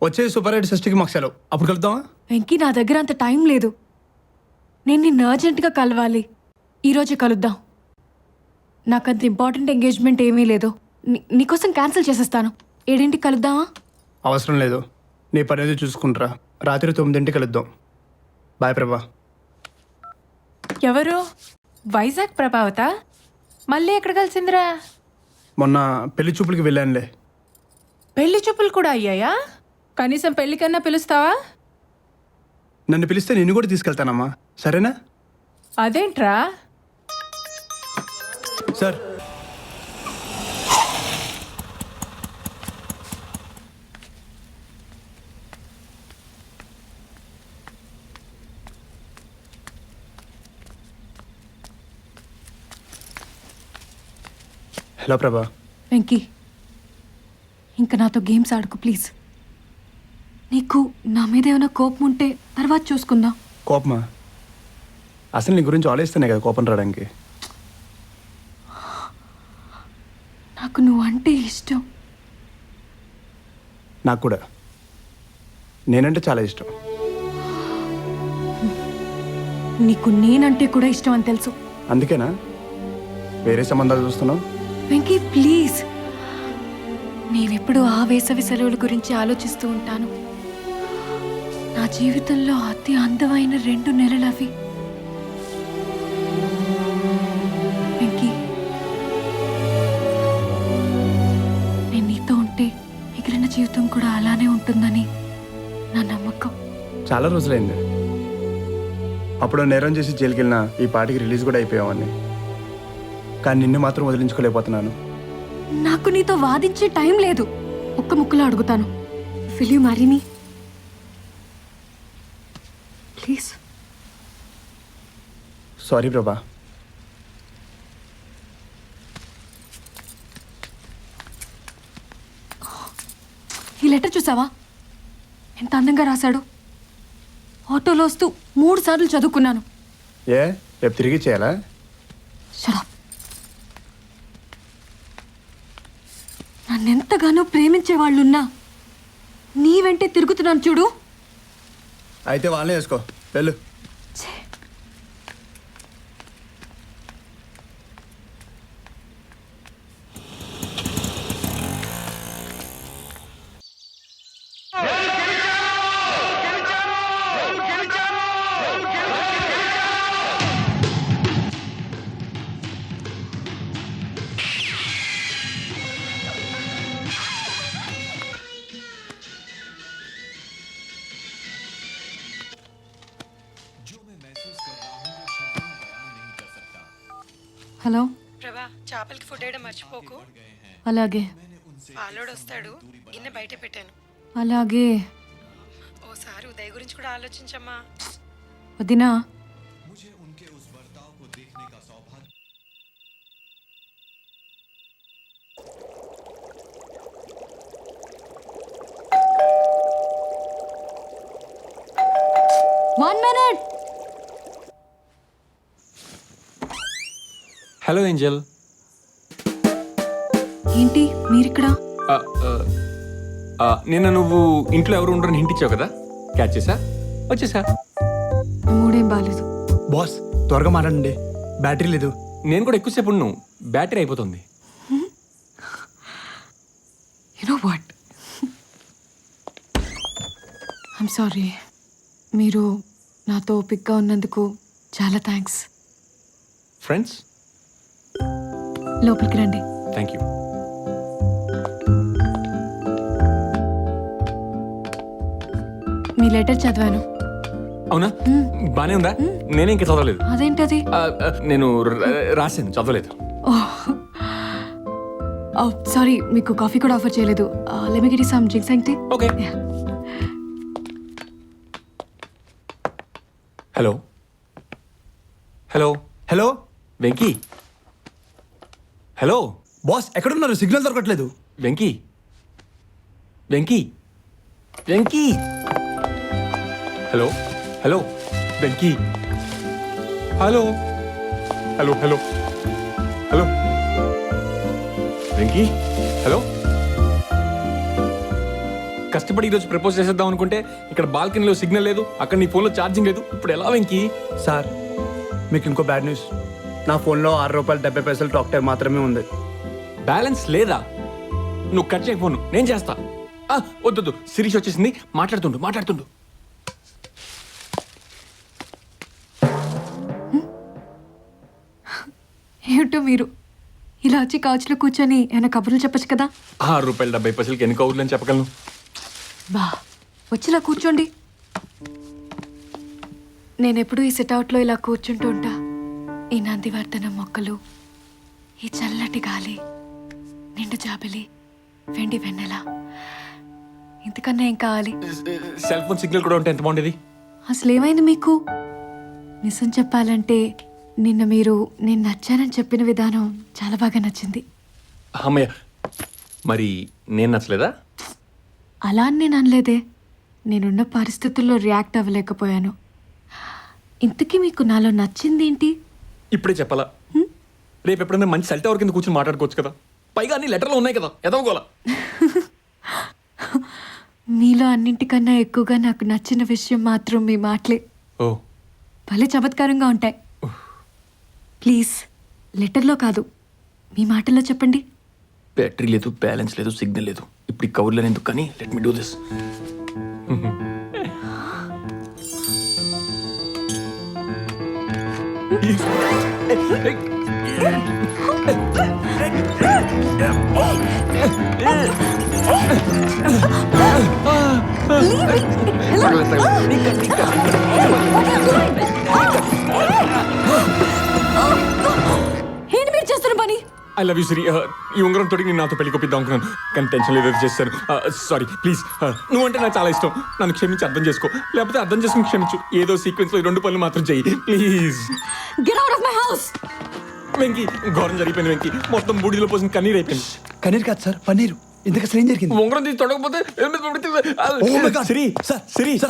వచ్చే సూపర్ రైడ్ షష్ఠికి మాకు సెలవు, అప్పుడు కలుద్దామా? వెంకీ నా దగ్గర అంత టైం లేదు. నేను నిన్ను అర్జెంటుగా కలవాలి. ఈరోజే కలుద్దాం. నాకంత ఇంపార్టెంట్ ఎంగేజ్మెంట్ ఏమీ లేదు. నీకోసం క్యాన్సిల్ చేసేస్తాను. 7 కలుద్దామా? అవసరం లేదు, నీ పని ఏదో చూసుకుంటారా. రాత్రి 9 కలుద్దాం. బాయ్ ప్రభా. ఎవరు? వైజాగ్ ప్రభావత? మళ్ళీ ఎక్కడ కలిసిందిరా? మొన్న పెళ్లి చూపులకి వెళ్ళానులే. పెళ్లి చూపులు కూడా అయ్యాయా? కనీసం పెళ్లికన్నా పిలుస్తావా? నన్ను పిలిస్తే నిన్ను కూడా తీసుకెళ్తానమ్మా, సరేనా? అదేంట్రా? సార్, హలో ప్రభా. వెంకీ, ఇంకా నాతో గేమ్స్ ఆడుకు ప్లీజ్. నీకు నా మీద ఏమైనా కోపం ఉంటే తర్వాత చూసుకుందాం. కోపమా? అసలు నీ గురించి ఆలోచిస్తేనే కదా కోపం రావడానికి. నాకు నువ్వు అంటే ఇష్టం. నాకు కూడా నేనంటే చాలా ఇష్టం. నీకు నేనంటే కూడా ఇష్టం అని తెలుసు. అందుకేనా వేరే సంబంధాలు చూస్తున్నావు? వెంకీ ప్లీజ్, నేనెప్పుడు ఆ వేసవి సెలవుల గురించి ఆలోచిస్తూ ఉంటాను. నా జీవితంలో అతి అందమైన 2 నెలలు అవి. వెంకీ, నేను నీతో ఉంటే మిగిలిన జీవితం కూడా అలానే ఉంటుందని నా నమ్మకం. చాలా రోజులైంది. అప్పుడు నేరం చేసి జైలుకి వెళ్ళినా ఈ పాటికి రిలీజ్ కూడా అయిపోయామని. కానీ నిన్ను మాత్రం వదిలించుకోలేకపోతున్నాను. నాకు నీతో వాదించే టైం లేదు. ఒక్క ముక్కలో అడుగుతాను, will you marry me please? Sorry ప్రభా. ఈ లెటర్ చూసావా? ఎంత అందంగా రాశాడు. ఆటోలో వస్తూ 3 సార్లు చదువుకున్నాను. ఏ రేపు తిరిగి చేయాలా? Shut up. నన్నెంతగానో ప్రేమించే వాళ్ళున్నా నీ వెంటే తిరుగుతున్నాను చూడు. అయితే వాళ్ళనే వేసుకో, వెళ్ళు. హలో ప్రభా చేపలకి ఫుడ్ వేయడం మర్చిపోకు. అలాగే పాలోడు వస్తాడు, గిన్నె బయట పెట్టాను. అలాగే ఓసారి ఉదయ్ గురించి కూడా ఆలోచించమ్మా. వదినా. One minute. Hello Angel. ఏంటి మీరిక్కడ? నిన్న నువ్వు ఇంట్లో ఎవరు ఉండరని హింట్ ఇచ్చావు కదా, క్యాచ్ చేసా, వచ్చేసా. మూడేం బాలేదు. బాస్ త్వరగా మాట్లాడండి, బ్యాటరీ లేదు. నేను కూడా ఎక్కువసేపు ఉన్నాను, బ్యాటరీ అయిపోతుంది. You know what? I'm sorry. మీరు నాతో ఓపిక్గా ఉన్నందుకు చాలా థ్యాంక్స్. ఫ్రెండ్స్? లోపలికి రండి. Thank you. మీ లెటర్ చదివాను. అవునా? బానే ఉందా? నేనే ఇంకా చదవలేదు. అదేంటది? నేను రాశాను, చదవలేదు. సారీ, మీకు కాఫీ కూడా ఆఫర్ చేయలేదు. Let me get you some drinks and tea. Okay. Hello hello hello Venky. Hello boss, ఎక్కడున్నారు? సిగ్నల్ దొరకట్లేదు. Venky Venky Venky. Hello hello Venky. Hello hello hello hello Venky. Hello. కష్టపడి ఈరోజు ప్రపోజ్ చేసేద్దాం అనుకుంటే ఇక్కడ బాల్కనీలో సిగ్నల్ లేదు, అక్కడ నీ ఫోన్లో ఛార్జింగ్ లేదు. ఇప్పుడు ఎలా వెంకీ? సార్, మీకు ఇంకో బ్యాడ్ న్యూస్. నా ఫోన్లో ₹6.70 టాక్ టైం మాత్రమే ఉంది. బ్యాలెన్స్ లేదా? నువ్వు కట్ చేయ ఫోను, నేను చేస్తా. వద్దు, శిరీష్ వచ్చేసింది, మాట్లాడుతుండు. ఏమిటో మీరు ఇలా వచ్చి కౌచ్లో కూర్చొని ఏమైనా కబుర్లు చెప్పచ్చు కదా. ₹6.70 ఎన్ని కౌర్లని చెప్పగలను? బా వచ్చిలా కూర్చోండి. నేనెప్పుడు ఈ సిట్అవుట్లో ఇలా కూర్చుంటూ ఉంటా. ఈ నందివర్ధనం మొక్కలు, ఈ చల్లటి గాలి, నిండు జాబిలి, వెండి వెన్నెల, ఇంతకన్నా ఏం కావాలి? సెల్ ఫోన్ సిగ్నల్ కూడా ఉంటే ఎంత బాగుండేది. అసలు ఏమైంది మీకు? నిజం చెప్పాలంటే నిన్న మీరు నేను నచ్చానని చెప్పిన విధానం చాలా బాగా నచ్చింది. అమ్మయ్య, మరి నేను నచ్చలేదా? అలా అని నేను అనలేదే. నేనున్న పరిస్థితుల్లో రియాక్ట్ అవ్వలేకపోయాను. ఇంతకీ మీకు నాలో నచ్చింది ఏంటి? ఇప్పుడే చెప్పాలా? రేపు ఎప్పుడైనా మంచి సెల్ టవర్ కింద కూర్చొని మాట్లాడుకోవచ్చు కదా. పైగా అన్ని లెటర్లు ఉన్నాయి కదా, ఎదవగోలా. మీలో అన్నింటికన్నా ఎక్కువగా నాకు నచ్చిన విషయం మాత్రం మీ మాటలే. ఓ, భలే చమత్కారంగా ఉంటాయి. ప్లీజ్ లెటర్లో కాదు, మీ మాటల్లో చెప్పండి. బ్యాటరీ లేదు, బ్యాలెన్స్ లేదు, సిగ్నల్ లేదు. ఇప్పుడు ఈ కవర్లో ఎందుకు కానీ, లెట్ మీ డూ దిస్. ఏంటి మీరు చేస్తున్న పని? ఐ లవ్ యూ సిరి. ఈ ఉంగరం తోటి నేను నాతో పెళ్లి కొప్పిద్దాం అనుకున్నాను, కానీ టెన్షన్ లేదు చేస్తాను. Sorry, please. నువ్వంటే నాకు చాలా ఇష్టం. నన్ను క్షమించి అర్థం చేసుకో, లేకపోతే అర్థం చేసుకుని క్షమించు. ఏదో సీక్వెన్స్ లో 2 పనులు మాత్రం చెయ్యి please. Get out of my house. Venky, ఘోరం జరిగిపోయింది వెంకీ. మొత్తం బూడిదలో పోసిన కన్నీరు అయిపోయింది. కన్నీరు కాదు సార్, పన్నీరు. ఇంతకు అసలు ఏం జరిగింది? ఉంగరం తీసి తొడగపోతే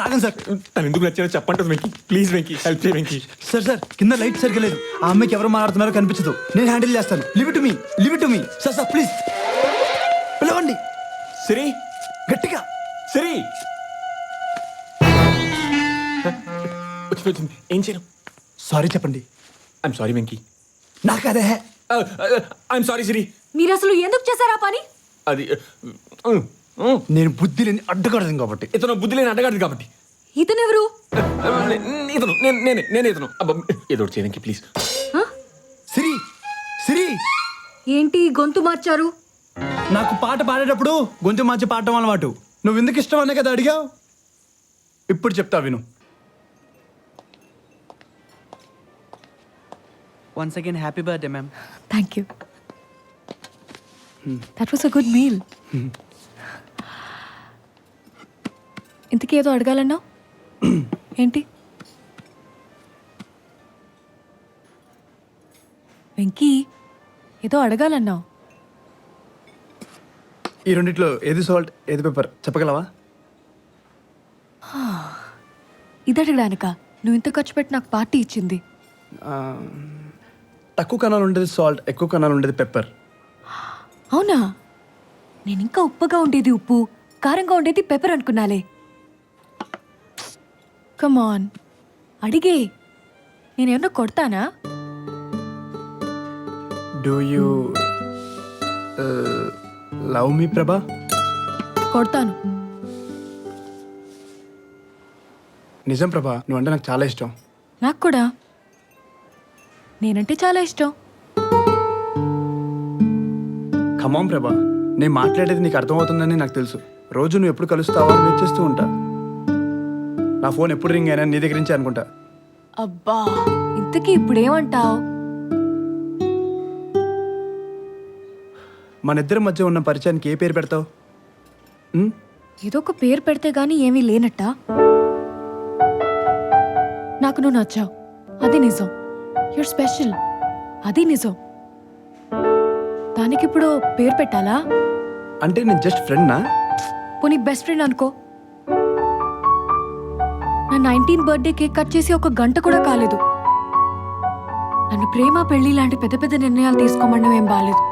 ఆగండి సార్. తను ఎందుకు నచ్చారో చెప్పంటుంది వెంకీ. ప్లీజ్ వెంకీ, హెల్ప్ చేయి వెంకీ. సార్ కింద లైట్ సరిగ్గా లేదు. ఆ అమ్మాయికి ఎవరు మాట్లాడుతున్నారో కనిపించదు. నేను హ్యాండిల్ చేస్తాను. Live it to me sir please పిలవండి. సిరి, గట్టిగా. సిరి వచ్చింది. ఏం చేయను? సారీ చెప్పండి. I'm sorry Venky. నాకు అదే. ఐఎమ్ సారీ సిరి. మీరు అసలు ఎందుకు చేశారా పని? అది నేను బుద్ధి లేని అడ్డగడదు కాబట్టి. ఇతను బుద్ధి లేని అడ్డగాడు కాబట్టి. ఇతనెవరు? ఇతను నేను ఇతను. ఏదో ఒకటి చేయడానికి ప్లీజ్. సిరి సిరి ఏంటి గొంతు మార్చారు? నాకు పాట పాడేటప్పుడు గొంతు మార్చి పాడటం అలవాటు. నువ్వు ఎందుకు ఇష్టం అనే కదా అడిగావు. ఇప్పుడు చెప్తా విను. Once again happy birthday ma'am. Thank you. That was a good meal. ఇంతకీ ఏదో అడగాలన్నావు ఏంటి? వెంకీ ఏదో అడగాలన్నావు. ఈ రెండిట్లో ఏది సాల్ట్ ఏది పెప్పర్ చెప్పగలవా? ఇది అడగడానిక నువ్వు ఇంత ఖర్చు పెట్టి నాకు పార్టీ ఇచ్చింది? తక్కువ కణాలు ఉండేది సాల్ట్, ఎక్కువ కణాలు ఉండేది పెప్పర్. అవునా? నేను ఇంకా ఉప్పగా ఉండేది ఉప్పు, కారంగా ఉండేది పెప్పర్ అనుకున్నాలే. కమాన్ అడిగే, నేనేమన్నా కొడతానా? డూ యూ లవ్ మీ ప్రభా? కొడతాను. నిజం ప్రభా, నువ్వంటే నాకు చాలా ఇష్టం. నాకు కూడా. నేనంటే చాలా ఇష్టం. ఖమ్మం ప్రభా, నేను మాట్లాడేది నీకు అర్థమవుతుందని నాకు తెలుసు. రోజు నువ్వు ఎప్పుడు కలుస్తావా అని వెయిట్ చేస్తూ ఉంటా. నా ఫోన్ ఎప్పుడు రింగ్ అయినా నీ దగ్గర నుంచి అనుకుంటా. అబ్బా, ఇంతకీ ఇప్పుడేమంటావు? మన ఇద్దరి మధ్య ఉన్న పరిచయానికి ఏ పేరు పెడతావు? ఏదో ఒక పేరు పెడితే గానీ ఏమీ లేనట్టా? నాకు నువ్వు నచ్చావు, అది నిజం. యూర్ స్పెషల్, అది నిజం. దానికిప్పుడు పేరు పెట్టాలా? అంటే నేను జస్ట్ ఫ్రెండ్నా? పోనీ బెస్ట్ ఫ్రెండ్ అనుకో. నా 19th బర్త్డే కేక్ కట్ చేసి 1 గంట కూడా కాలేదు. నన్ను ప్రేమ పెళ్లి లాంటి పెద్ద పెద్ద నిర్ణయాలు తీసుకోమడం ఏం బాలేదు.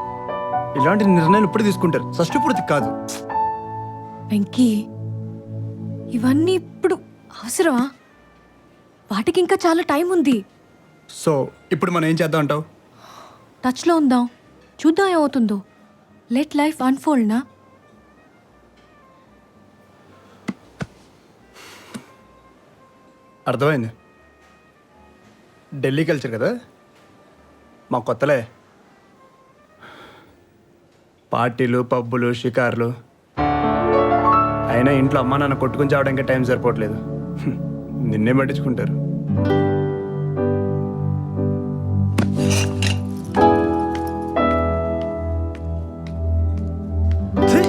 ఇలాంటి నిర్ణయాలు ఇప్పుడు తీసుకుంటారు, షష్టిపూర్తి కాదు. వెంకీ, ఇవన్నీ ఇప్పుడు అవసరమా? వాటికి ఇంకా చాలా టైం ఉంది. సో ఇప్పుడు మనం ఏం చేద్దాం అంటావు? టచ్లో ఉందాం, చూద్దాం ఏమవుతుందో. లెట్ లైఫ్ అన్ఫోల్డ్ నా. అర్థమైంది. ఢిల్లీ కల్చర్ కదా, మా కొత్తలే. పార్టీలు, పబ్బులు, షికార్లు. అయినా ఇంట్లో అమ్మా నాన్న కొట్టుకుని చావడానికి టైం సరిపోవట్లేదు. నిన్నే పట్టించుకుంటారు. ఛీ!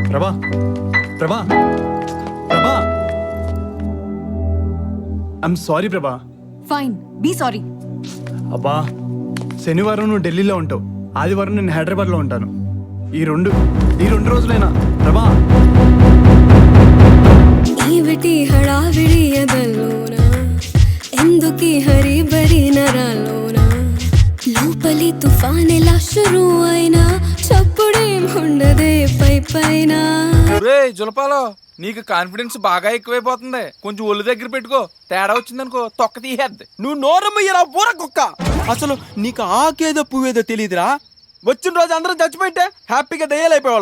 Prabha, Prabha, Prabha, I'm sorry Prabha. Fine, be sorry. అబ్బా, శనివారం నువ్వు ఢిల్లీలో ఉంటావు, ఆదివారం నేను హైదరాబాద్లో ఉంటాను. ఈ రెండు రోజులైనా ప్రభా. ఏమిటి హడావిడి ఎదలోన, ఎందుకీ హరి బరి నరాలోన, లోపలి తుఫానెలా షురూ అయినా చప్పుడేముండదే పై పైన. జులపాలో, నీకు కాన్ఫిడెన్స్ బాగా ఎక్కువైపోతుంది. కొంచెం ఒళ్ళు దగ్గర పెట్టుకో, తేడా వచ్చిందనుకో తొక్క తీసేద్ది. నువ్వు నోరమ్మయ్యరా బూర కుక్క. అసలు నీకు ఆకేదో పువ్వేదో తెలియదురా. వచ్చిన రోజు అందరం చచ్చిపోయింటే హ్యాపీగా దయ్యాలైపోయేవాళ్ళం.